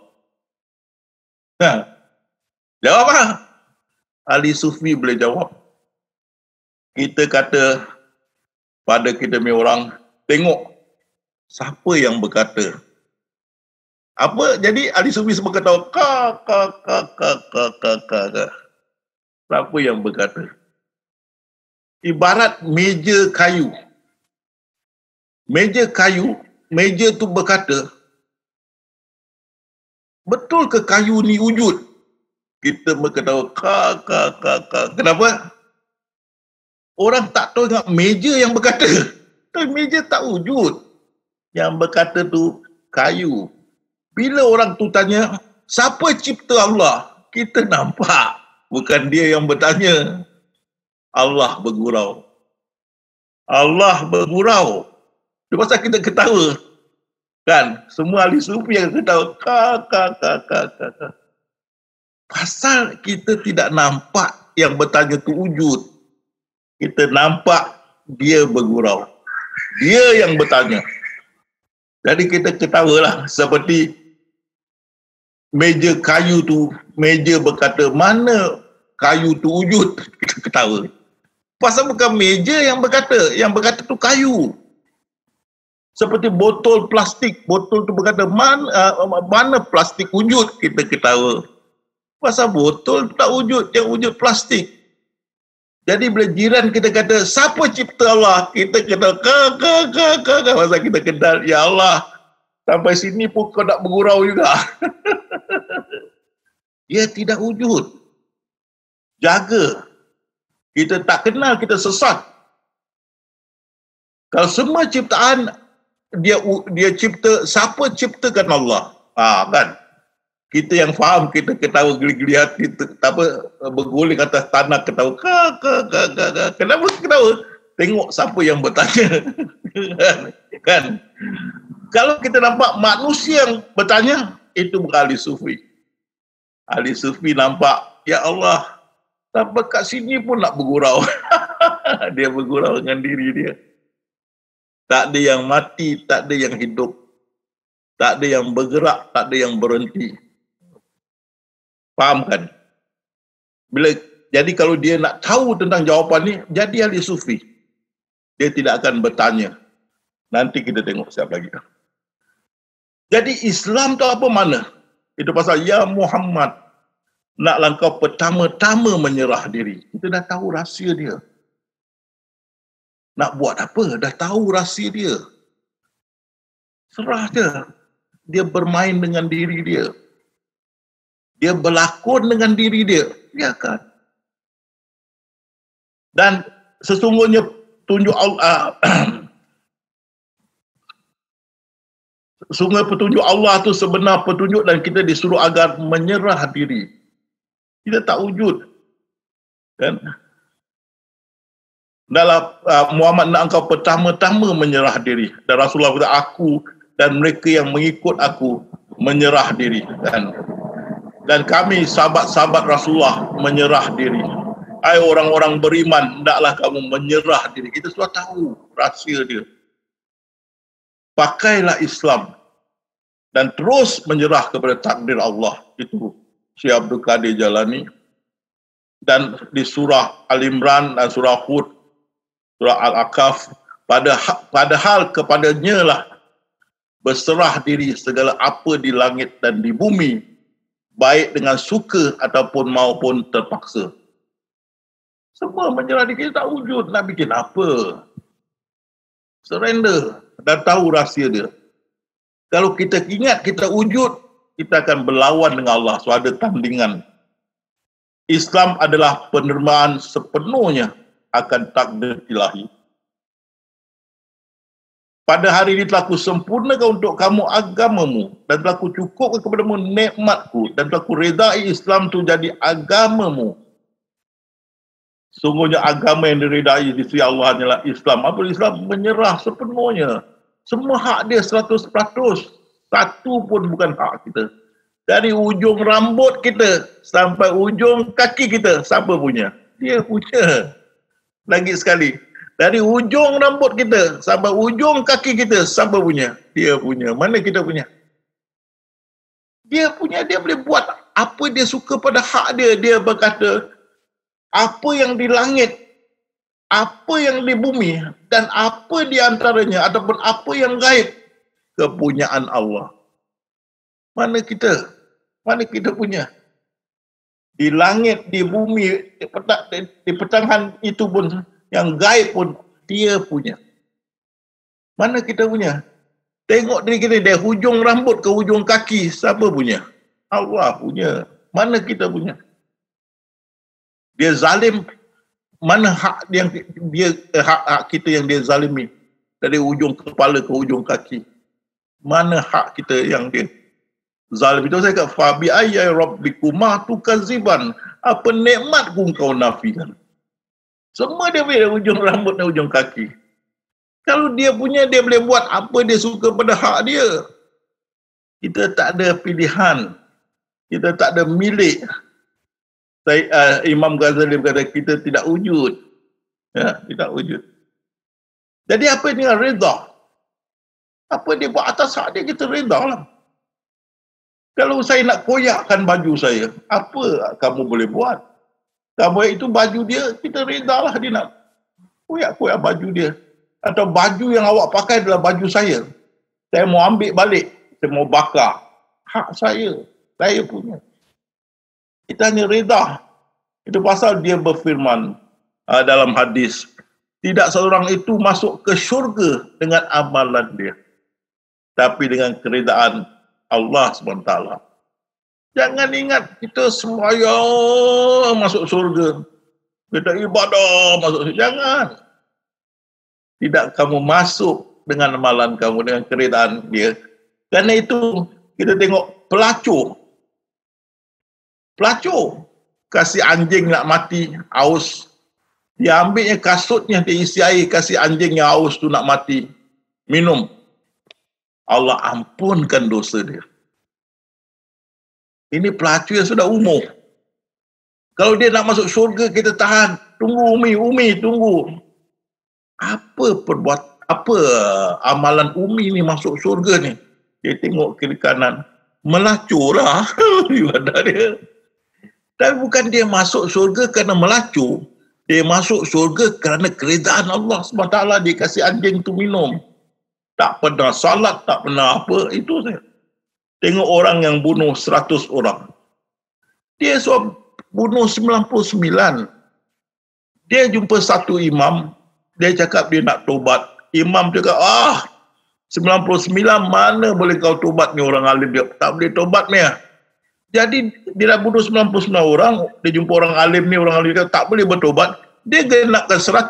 Jawab apa? Ahli sufi boleh jawab. Kita kata pada kita punya orang, tengok siapa yang berkata. Apa? Jadi ahli sufi semua kata siapa yang berkata? Ibarat meja kayu. Meja kayu, meja tu berkata, betul ke kayu ni wujud? Kita berkata Kenapa? Orang tak tahu ingat meja yang berkata. Tapi meja tak wujud. Yang berkata tu kayu. Bila orang tu tanya, siapa cipta Allah? Kita nampak. Bukan dia yang bertanya. Allah bergurau. Allah bergurau. Itu pasal kita ketawa. Kan? Semua ahli sufi yang ketawa. Pasal kita tidak nampak yang bertanya tu wujud. Kita nampak dia bergurau. Dia yang bertanya. Jadi kita ketawalah seperti meja kayu tu, meja berkata, mana kayu tu wujud? Kita ketawa. Pasal bukan meja yang berkata tu kayu. Seperti botol plastik, botol tu berkata, mana plastik wujud? Kita ketawa. Pasal botol tak wujud, yang wujud plastik. Jadi bila jiran kita kata, siapa cipta Allah? Kita kata, masa kita kenal, ya Allah, sampai sini pun kau nak bergurau juga. Dia tidak wujud. Jaga. Kita tak kenal, kita sesat. Kalau semua ciptaan, dia cipta, siapa ciptakan Allah? Kan? Kita yang faham, kita ketawa geli-geli hati, berguling atas tanah, ketawa, kenapa ketawa? Tengok siapa yang bertanya. Kan? Kalau kita nampak manusia yang bertanya, itu bukan ahli sufi. Ahli sufi nampak, ya Allah, sampai kat sini pun nak bergurau. Dia bergurau dengan diri dia. Tak ada yang mati, tak ada yang hidup. Tak ada yang bergerak, tak ada yang berhenti. Faham kan? Jadi kalau dia nak tahu tentang jawapan ni, jadi ahli sufi. Dia tidak akan bertanya. Nanti kita tengok siapa lagi. Jadi Islam tu apa mana? Itu pasal ya Muhammad, naklah kau pertama-tama menyerah diri. Kita dah tahu rahsia dia. Nak buat apa? Dah tahu rahsia dia. Serah dia. Dia bermain dengan diri dia. Dia berlakon dengan diri dia. Biarkan. Dan sesungguhnya tunjuk Allah, sungguh petunjuk Allah tu sebenar petunjuk dan kita disuruh agar menyerah diri. Kita tak wujud. Kan? Dalam Muhammad nak engkau pertama-tama menyerah diri. Dan Rasulullah kata, aku dan mereka yang mengikut aku menyerah diri. Dan kami sahabat-sahabat Rasulullah menyerah diri. Hai orang-orang beriman, hendaklah kamu menyerah diri. Kita sudah tahu rahsia dia. Pakailah Islam dan terus menyerah kepada takdir Allah. Itu Syekh Abdul Qadir Jalani. Dan di surah Al-Imran dan surah Hud, surah Al-Aqaf, padahal kepadanya lah berserah diri segala apa di langit dan di bumi, baik dengan suka ataupun maupun terpaksa. Semua menyerah diri, kita tak wujud. Nak bikin apa? Surrender dan tahu rahsia dia. Kalau kita ingat kita wujud, kita akan berlawan dengan Allah. So ada tandingan. Islam adalah penerimaan sepenuhnya akan takdir ilahi. Pada hari ini telah kusempurnakan untuk kamu agamamu dan telah kucukupkan kepadamu nikmatku dan telah kuredai Islam itu jadi agamamu. Sungguhnya agama yang diredai di sisi Allah hanyalah Islam. Apa Islam? Menyerah sepenuhnya. Semua hak dia 100%. Satu pun bukan hak kita. Dari ujung rambut kita sampai ujung kaki kita, siapa punya? Dia punya. Lagi sekali. Dari ujung rambut kita sampai ujung kaki kita, siapa punya? Dia punya. Mana kita punya? Dia punya, dia boleh buat apa dia suka pada hak dia. Dia berkata, apa yang di langit, apa yang di bumi, dan apa di antaranya, ataupun apa yang gaib, kepunyaan Allah. Mana kita? Mana kita punya? Di langit, di bumi, di pertengahan itu pun, yang gaib pun, dia punya. Mana kita punya? Tengok diri kita, dari hujung rambut ke hujung kaki, siapa punya? Allah punya. Mana kita punya? Dia zalim, mana hak yang dia hak kita yang dia zalimi dari ujung kepala ke ujung kaki? Mana hak kita yang dia zalim? Itu saya kata fa bi ayyi rabbikuma tukaziban, apa nikmatku kau nafikan? Semua dia dari ujung rambut dan ujung kaki. Kalau dia punya, dia boleh buat apa dia suka pada hak dia. Kita tak ada pilihan, kita tak ada milik. Imam Ghazali berkata kita tidak wujud. Ya, tidak wujud. Jadi apa dengan reda? Apa dia buat atas hak dia, kita reda lah. Kalau saya nak koyakkan baju saya, apa kamu boleh buat? Kamu itu baju dia, kita reda lah dia nak koyak-koyak baju dia. Atau baju yang awak pakai adalah baju saya. Saya mau ambil balik, saya mau bakar. Hak saya punya. Kita hanya reda. Itu pasal dia berfirman, dalam hadis, tidak seorang itu masuk ke syurga dengan amalan dia, tapi dengan keridaan Allah SWT. Jangan ingat kita sembahyang masuk syurga, kita ibadah masuk syurga. Jangan. Tidak kamu masuk dengan amalan kamu, dengan keridaan dia. Karena itu kita tengok pelacur. Pelacur kasih anjing nak mati, haus. Dia ambilnya kasutnya, dia isi air, kasih anjing yang haus tu nak mati. Minum. Allah ampunkan dosa dia. Ini pelacur yang sudah umur. Kalau dia nak masuk syurga, kita tahan. Tunggu Umi, tunggu. Apa amalan Umi ni masuk syurga ni? Dia tengok kiri kanan. Melacur lah ibadah dia. Tapi bukan dia masuk syurga kerana melacur. Dia masuk syurga kerana keridaan Allah SWT. Dia kasih anjing tu minum. Tak pernah salat, tak pernah apa. Itu saya. Tengok orang yang bunuh 100 orang. Dia suruh bunuh 99. Dia jumpa satu imam. Dia cakap dia nak tobat. Imam cakap, 99 mana boleh kau tobat ni orang alim dia. Tak boleh tobat ni. Jadi dia dah bunuh 99 orang. Dia jumpa orang alim ni, orang alim dia tak boleh bertobat. Dia genapkan 100.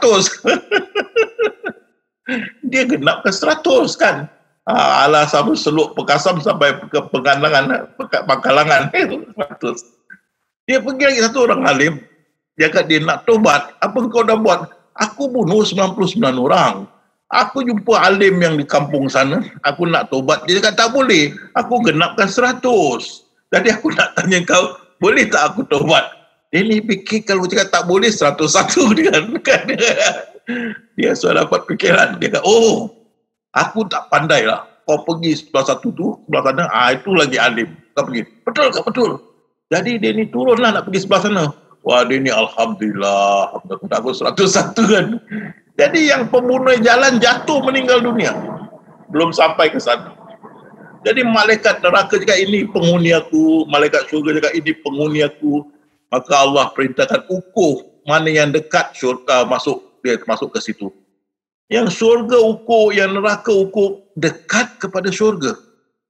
Dia genapkan 100 kan. Alah sampai seluk Pekasam sampai ke Pangkalangan. Dia pergi lagi satu orang alim. Dia kata dia nak tobat. Apa kau dah buat? Aku bunuh 99 orang. Aku jumpa alim yang di kampung sana. Aku nak tobat. Dia kata tak boleh. Aku genapkan 100. Jadi aku nak tanya kau, boleh tak aku tobat? Dia ni fikir kalau cakap tak boleh 101 dia kan. Dia sudah dapat fikiran. Dia kata, aku tak pandai lah. Kau pergi sebelah satu tu, sebelah sana, itu lagi alim. Kau pergi. Betul ke? Betul. Jadi dia ni turunlah nak pergi sebelah sana. Wah, dia ni Alhamdulillah. Aku 101 kan. Jadi yang pembunuh jalan jatuh meninggal dunia. Belum sampai ke sana. Jadi malaikat neraka cakap ini penghuni aku. Malaikat syurga cakap ini penghuni aku. Maka Allah perintahkan ukur mana yang dekat syurga dia masuk ke situ. Yang syurga ukur, yang neraka ukur dekat kepada syurga.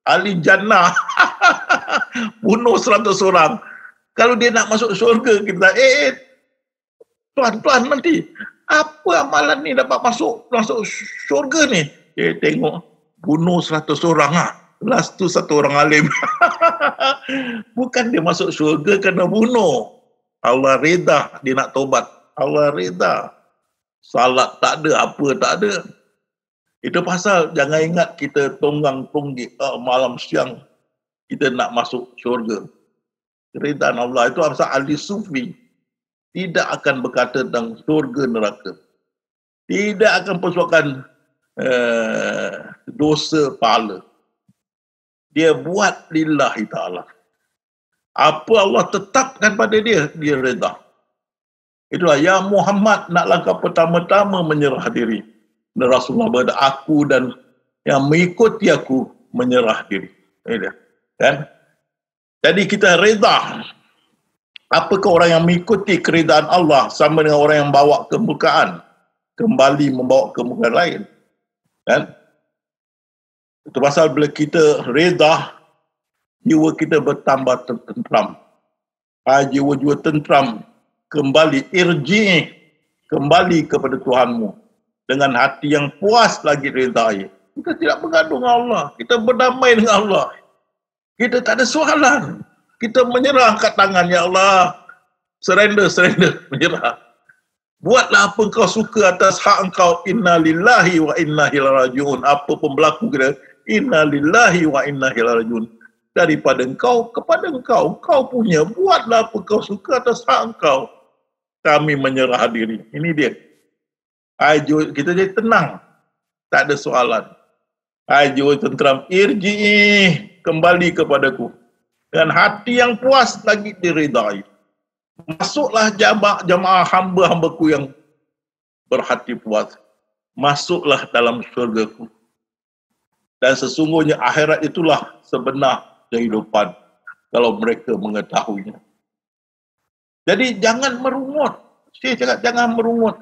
Ahli jannah bunuh 100 orang. Kalau dia nak masuk syurga, kita tuan nanti apa amalan ni dapat masuk syurga ni? Dia tengok bunuh 100 orang last tu satu orang alim. Bukan dia masuk syurga kerana bunuh. Allah reda dia nak tobat. Allah reda. Salat tak ada, apa tak ada. Itu pasal jangan ingat kita tonggang-tonggik malam siang kita nak masuk syurga. Keridaan Allah itu pasal ahli sufi tidak akan berkata tentang syurga neraka. Tidak akan persoalkan dosa pahala. Dia buat lillahi ta'ala. Apa Allah tetapkan pada dia, dia reda. Itulah, ya Muhammad, naklah kau pertama-tama menyerah diri. Dan Rasulullah berkata, aku dan yang mengikuti aku menyerah diri. Ini dia. Kan? Jadi kita reda. Apakah orang yang mengikuti keridaan Allah sama dengan orang yang bawa kemurkaan, kembali membawa kemurkaan lain. Kan? Itu pasal bila kita reda, jiwa kita bertambah tentram. Jiwa-jiwa tentram, kembali irji, kembali kepada Tuhanmu dengan hati yang puas lagi redai. Kita tidak bergaduh dengan Allah, kita berdamai dengan Allah. Kita tak ada soalan. Kita menyerah angkat tangan, ya Allah. Surrender, menyerah. Buatlah apa kau suka atas hak engkau. Inna lillahi wa inna ilaihi rajiun. Apa pun berlaku kita, inna lillahi wa inna ilaihi rajiun. Daripada engkau kepada engkau. Kau punya, buatlah apa kau suka atas hak engkau. Kami menyerah diri. Ini dia. Kita jadi tenang. Tak ada soalan. Jiwa tentram. Irji'i, kembali kepadaku. Dan hati yang puas lagi diridai. Masuklah jamaah hamba-hambaku yang berhati puas. Masuklah dalam syurgaku. Dan sesungguhnya akhirat itulah sebenar kehidupan kalau mereka mengetahuinya. Jadi jangan merungut. Syekh cakap jangan merungut.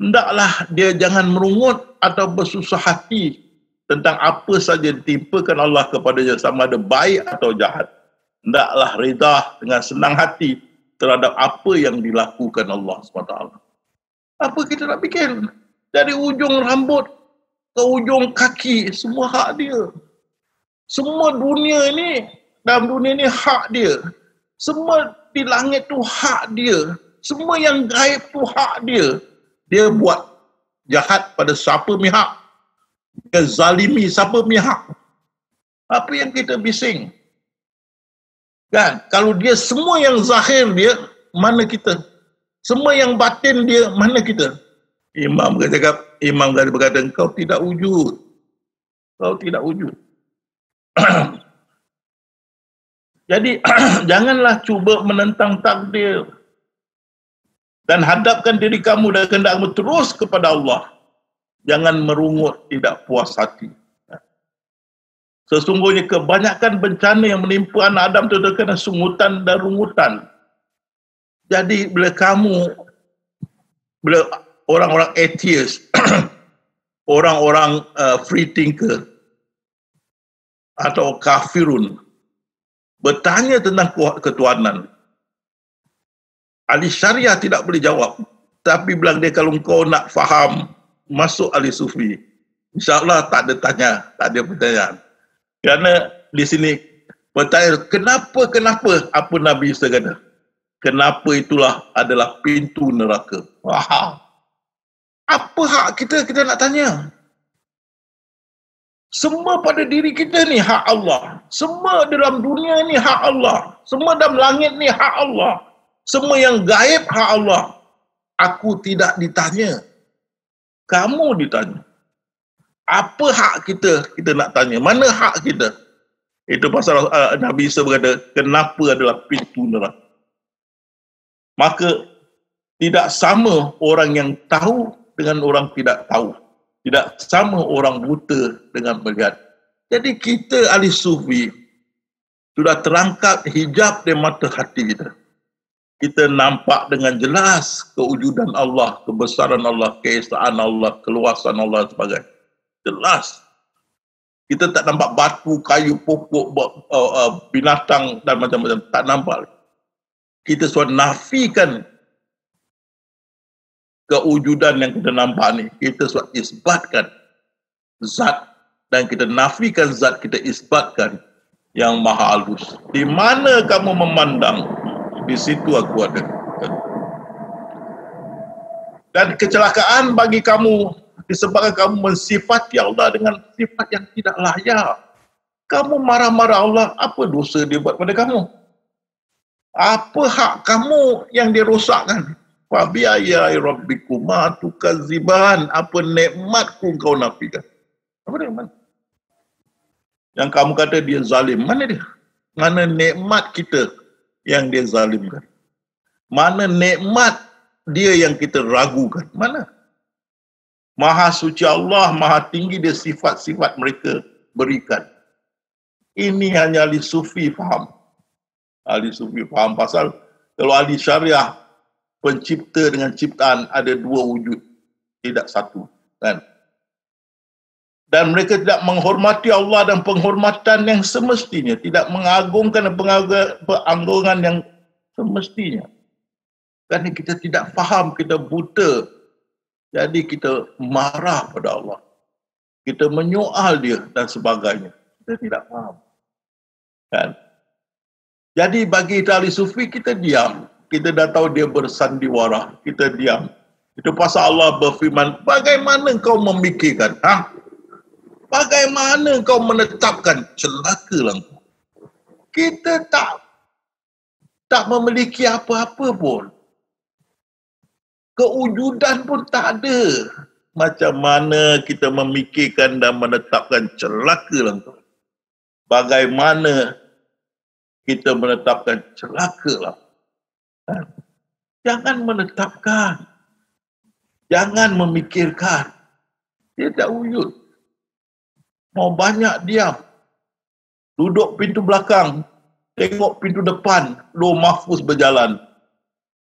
Hendaklah dia jangan merungut atau bersusah hati tentang apa saja ditimpakan Allah kepadanya, sama ada baik atau jahat. Hendaklah reda dengan senang hati terhadap apa yang dilakukan Allah SWT. Apa kita nak fikir? Dari ujung rambut ke ujung kaki, semua hak dia. Semua dunia ini, dalam dunia ini hak dia. Semua di langit tu hak dia. Semua yang gaib tu hak dia. Dia buat jahat pada siapa pihak. Dia zalimi siapa pihak. Apa yang kita bising? Kan? Kalau dia semua yang zahir dia, mana kita? Semua yang batin dia, mana kita? Imam berkata, engkau tidak wujud. Kau tidak wujud. Jadi, janganlah cuba menentang takdir. Dan hadapkan diri kamu dan kehendak kamu terus kepada Allah. Jangan merungut, tidak puas hati. Sesungguhnya kebanyakan bencana yang menimpa anak Adam itu terkena sungutan dan rungutan. Jadi bila orang-orang atheist, orang-orang free thinker atau kafirun bertanya tentang ketuhanan, ahli syariah tidak boleh jawab. Tapi bilang dia, kalau kau nak faham, masuk ahli sufi. InsyaAllah tak ada tanya, tak ada pertanyaan. Kerana di sini pertanyaan, kenapa? Apa Nabi Isa kata? Kenapa itulah adalah pintu neraka. Wah. Apa hak kita nak tanya? Semua pada diri kita ni hak Allah. Semua dalam dunia ni hak Allah. Semua dalam langit ni hak Allah. Semua yang gaib hak Allah. Aku tidak ditanya. Kamu ditanya. Apa hak kita nak tanya? Mana hak kita? Itu pasal Nabi Isa berkata, kenapa adalah pintu neraka. Maka tidak sama orang yang tahu dengan orang tidak tahu. Tidak sama orang buta dengan melihat. Jadi kita ahli sufi sudah terangkat hijab di mata hati kita. Kita nampak dengan jelas kewujudan Allah, kebesaran Allah, keesaan Allah, keluasan Allah dan sebagainya. Jelas. Kita tak nampak batu, kayu, pokok, binatang dan macam-macam. Tak nampak. Kita sudah nafikan kewujudan yang kita nampak ni. Kita sudah isbatkan zat. Dan kita nafikan zat, kita isbatkan yang maha halus. Di mana kamu memandang, di situ aku ada. Dan kecelakaan bagi kamu disebabkan kamu mensifati Allah dengan sifat yang tidak layak. Kamu marah-marah Allah, apa dosa dia buat pada kamu? Apa hak kamu yang dia rosakkan? Fa bi ayyi rabbikuma tukadziban, apa nikmatku kau nafikan? Apa nikmat? Yang kamu kata dia zalim, mana dia? Mana nikmat kita yang dia zalimkan? Mana nikmat dia yang kita ragukan? Mana? Maha suci Allah, maha tinggi dia sifat-sifat mereka berikan. Ini hanya ahli sufi faham. Ahli sufi faham pasal kalau ahli syariah, pencipta dengan ciptaan ada dua wujud, tidak satu. Kan? Dan mereka tidak menghormati Allah dan penghormatan yang semestinya, tidak mengagungkan pengagungan yang semestinya. Kerana kita tidak faham, kita buta. Jadi kita marah pada Allah. Kita menyoal dia dan sebagainya. Kita tidak faham. Kan? Jadi bagi ahli sufi kita diam. Kita dah tahu dia bersandiwara. Kita diam. Itu pasal Allah berfirman, bagaimana kau memikirkan? Bagaimana kau menetapkan? Celakalah kau. Kita tak memiliki apa-apa pun. Kewujudan pun tak ada. Macam mana kita memikirkan dan menetapkan? Celakalah kau. Bagaimana kita menetapkan? Celakalah. Jangan menetapkan. Jangan memikirkan. Dia tak wujud. Mau banyak diam. Duduk pintu belakang. Tengok pintu depan. Lauh mahfuz berjalan.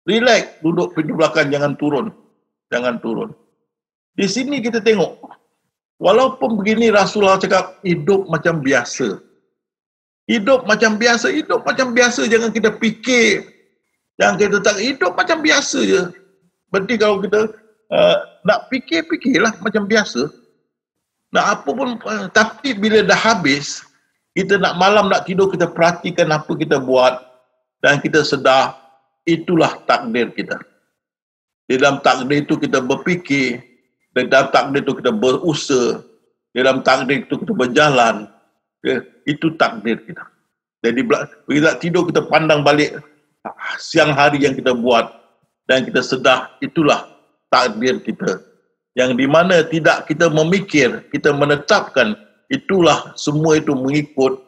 Relax, duduk pintu belakang, jangan turun. Jangan turun. Di sini kita tengok, walaupun begini Rasulullah cakap, hidup macam biasa. Hidup macam biasa, hidup macam biasa. Jangan kita fikir, jangan kita tak, hidup macam biasa je. Berarti kalau kita nak fikirlah macam biasa. Nak apa pun, tapi bila dah habis, kita nak malam nak tidur, kita perhatikan apa kita buat dan kita sedar, itulah takdir kita. Di dalam takdir itu kita berfikir, di dalam takdir itu kita berusaha, di dalam takdir itu kita berjalan. Itu takdir kita. Jadi bila tidur kita pandang balik siang hari yang kita buat dan kita sedar, itulah takdir kita. Yang di mana tidak kita memikir, kita menetapkan, itulah semua itu mengikut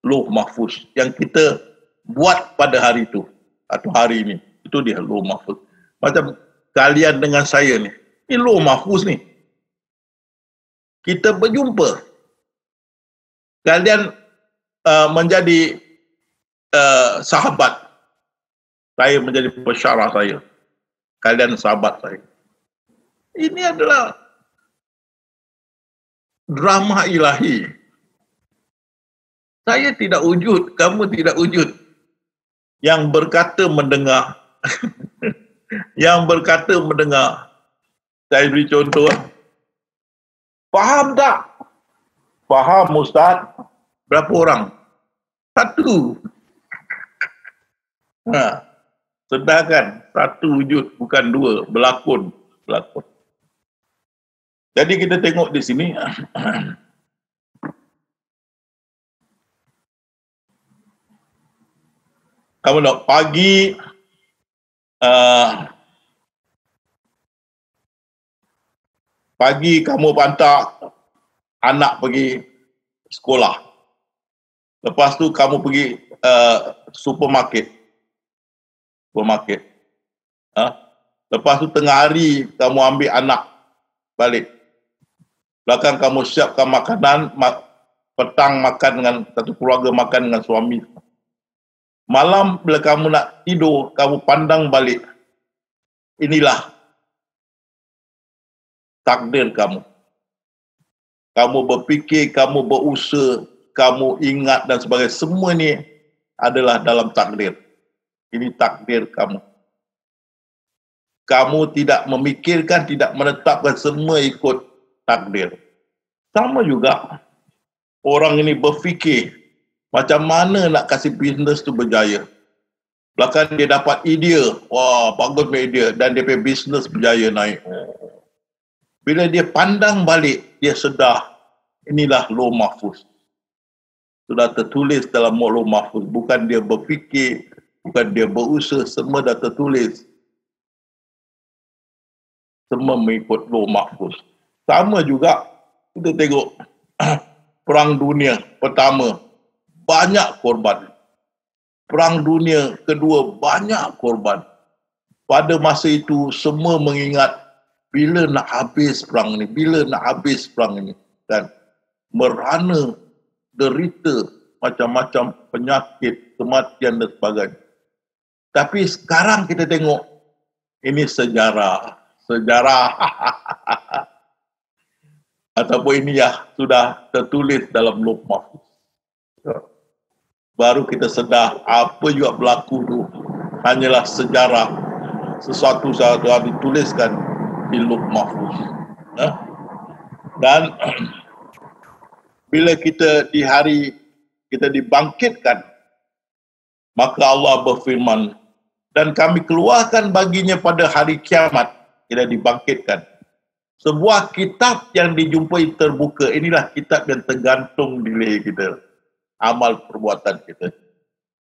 Lauh Mahfuz yang kita buat pada hari itu atau hari ini. Itu dia Lauh Mahfuz. Macam kalian dengan saya ni, ini Lauh Mahfuz ni. Kita berjumpa. Kalian menjadi sahabat. Saya menjadi pesyarah saya. Kalian sahabat saya. Ini adalah drama ilahi. Saya tidak wujud, kamu tidak wujud. Yang berkata mendengar. Yang berkata mendengar. Saya beri contoh. Faham tak? Faham Ustaz. Berapa orang? Satu. Sedangkan satu wujud, bukan dua. Berlakon. Jadi kita tengok di sini. Kamu nak pagi kamu hantar anak pergi sekolah. Lepas tu kamu pergi supermarket. Lepas tu tengah hari kamu ambil anak balik. Belakang kamu siapkan makanan, petang makan dengan satu keluarga, makan dengan suami. Malam bila kamu nak tidur, kamu pandang balik. Inilah takdir kamu. Kamu berfikir, kamu berusaha, kamu ingat dan sebagainya. Semua ni adalah dalam takdir. Ini takdir kamu. Kamu tidak memikirkan, tidak menetapkan, semua ikut takdir. Sama juga, orang ini berfikir, macam mana nak kasih bisnes tu berjaya. Belakang dia dapat idea, wah bagus idea, dan dia punya bisnes berjaya naik. Bila dia pandang balik, dia sedar, inilah Lauh Mahfuz. Sudah tertulis dalam Lauh Mahfuz. Bukan dia berfikir, bukan dia berusaha, semua dah tertulis. Semua mengikut Lauh Mahfuz. Sama juga, kita tengok Perang Dunia Pertama, banyak korban. Perang Dunia Kedua, banyak korban. Pada masa itu, semua mengingat bila nak habis perang ini, bila nak habis perang ini. Dan merana, derita, macam-macam penyakit, kematian dan sebagainya. Tapi sekarang kita tengok, ini sejarah. Ataupun ini ya sudah tertulis dalam Lauh Mahfuz. Baru kita sedar apa juga berlaku itu hanyalah sejarah, sesuatu yang dituliskan di Lauh Mahfuz. Dan bila kita di hari kita dibangkitkan, maka Allah berfirman, dan kami keluarkan baginya pada hari kiamat, kita dibangkitkan sebuah kitab yang dijumpai terbuka. Inilah kitab yang tergantung di leher kita, amal perbuatan kita.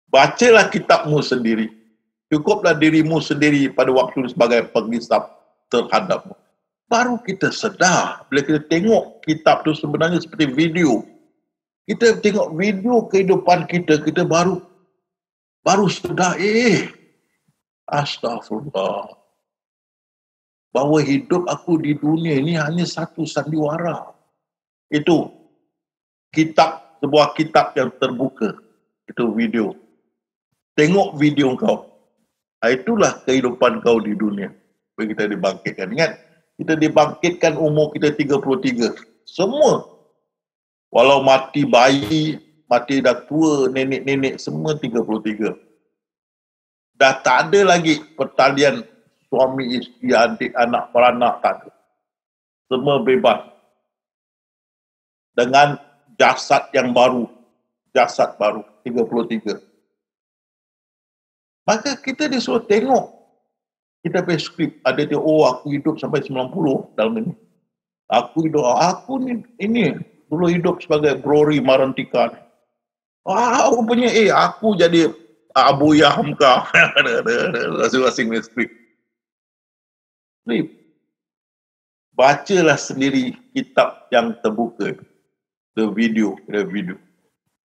Bacalah kitabmu sendiri, cukuplah dirimu sendiri pada waktu sebagai penghisap terhadapmu. Baru kita sedar, bila kita tengok kitab itu sebenarnya seperti video. Kita tengok video kehidupan kita, kita baru sedar, astagfirullah, bahawa hidup aku di dunia ini hanya satu sandiwara. Itu kitab, sebuah kitab yang terbuka. Itu video. Tengok video kau. Itulah kehidupan kau di dunia. Kita dibangkitkan. Ingat, kita dibangkitkan umur kita 33. Semua. Walau mati bayi, mati dah tua, nenek-nenek, semua 33. Dah tak ada lagi pertalian suami, isteri, adik, anak, beranak, tak ada. Semua bebas. Dengan jasad yang baru. Jasad baru, 33. Maka kita disuruh tengok. Kita punya skrip. Ada dia, oh aku hidup sampai 90 dalam ini. Aku ni ini dulu hidup sebagai Glory Marantika. Aku punya, aku jadi Abu Yahmka. Masing-masing skrip. Bacalah sendiri kitab yang terbuka. The video.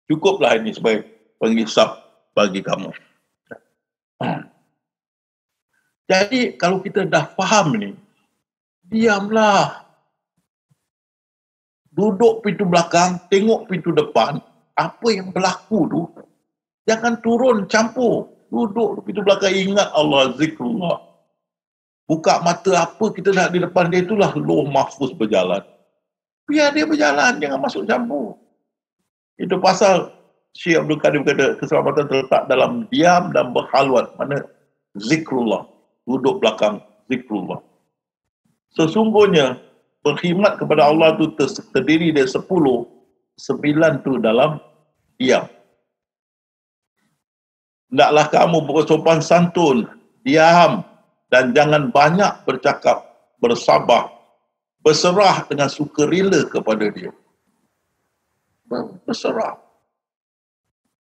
Cukuplah ini sebagai penghisap bagi kamu. Jadi kalau kita dah faham ni, diamlah. Duduk pintu belakang, tengok pintu depan, apa yang berlaku tu, jangan turun campur. Duduk pintu belakang, ingat Allah, zikrullah. Buka mata apa kita nak di depan dia, itulah Lauh Mahfuz berjalan. Biar dia berjalan, jangan masuk campur. Itu pasal Syekh Abdul Qadir berkata, keselamatan terletak dalam diam dan berkhalwat. Mana? Zikrullah. Duduk belakang, zikrullah. Sesungguhnya, berkhidmat kepada Allah itu terdiri dari 10, 9 tu dalam diam. Hendaklah kamu bersopan santun, diam, dan jangan banyak bercakap, bersabar, berserah dengan sukarela kepada dia. Berserah.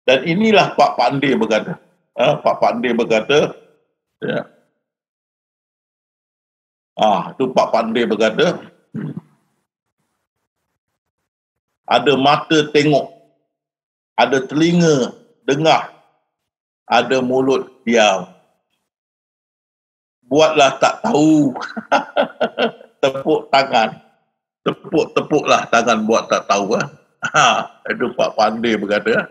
Dan inilah Pak Pandey berkata. Pak Pandey berkata, ya. Itu Pak Pandey berkata, ada mata tengok, ada telinga dengar, ada mulut diam. Buatlah tak tahu. Tepuk tangan. Tepuklah tangan buat tak tahu. Itu Pak Pandey berkata.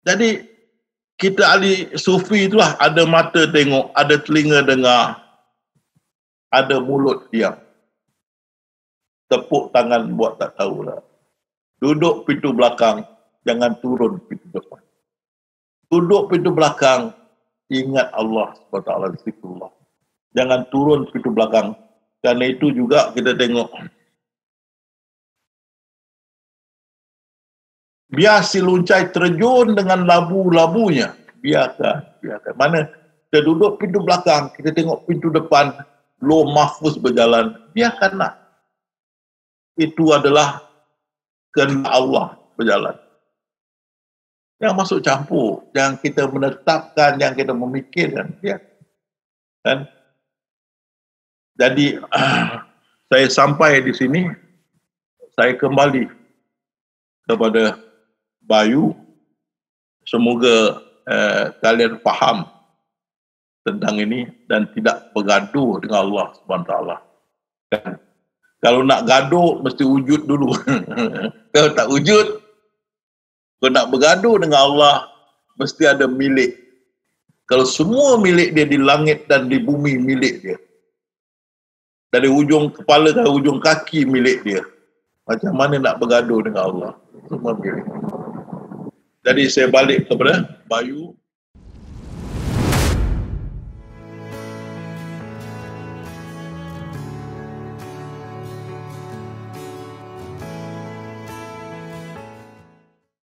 Jadi, kita ahli sufi itulah ada mata tengok, ada telinga dengar, ada mulut diam. Tepuk tangan buat tak tahulah. Duduk pintu belakang, jangan turun pintu depan. Duduk pintu belakang, ingat Allah SWT, zikrullah. Jangan turun pintu belakang. Karena itu juga kita tengok. Biar si luncai terjun dengan labu-labunya. Biarkan. Mana kita duduk pintu belakang, kita tengok pintu depan, Lauh Mahfuz berjalan. Biarkanlah. Itu adalah kehendak Allah berjalan. Yang masuk campur, yang kita menetapkan, yang kita memikirkan. Ya. Kan? Jadi, saya sampai di sini, saya kembali kepada Bayu. Semoga kalian faham tentang ini dan tidak bergaduh dengan Allah SWT. Kan? Kalau nak gaduh, mesti wujud dulu. Kalau tak wujud, kalau nak bergaduh dengan Allah, mesti ada milik. Kalau semua milik dia di langit dan di bumi milik dia. Dari ujung kepala ke ujung kaki milik dia. Macam mana nak bergaduh dengan Allah? Semua milik. Jadi saya balik kepada Bayu.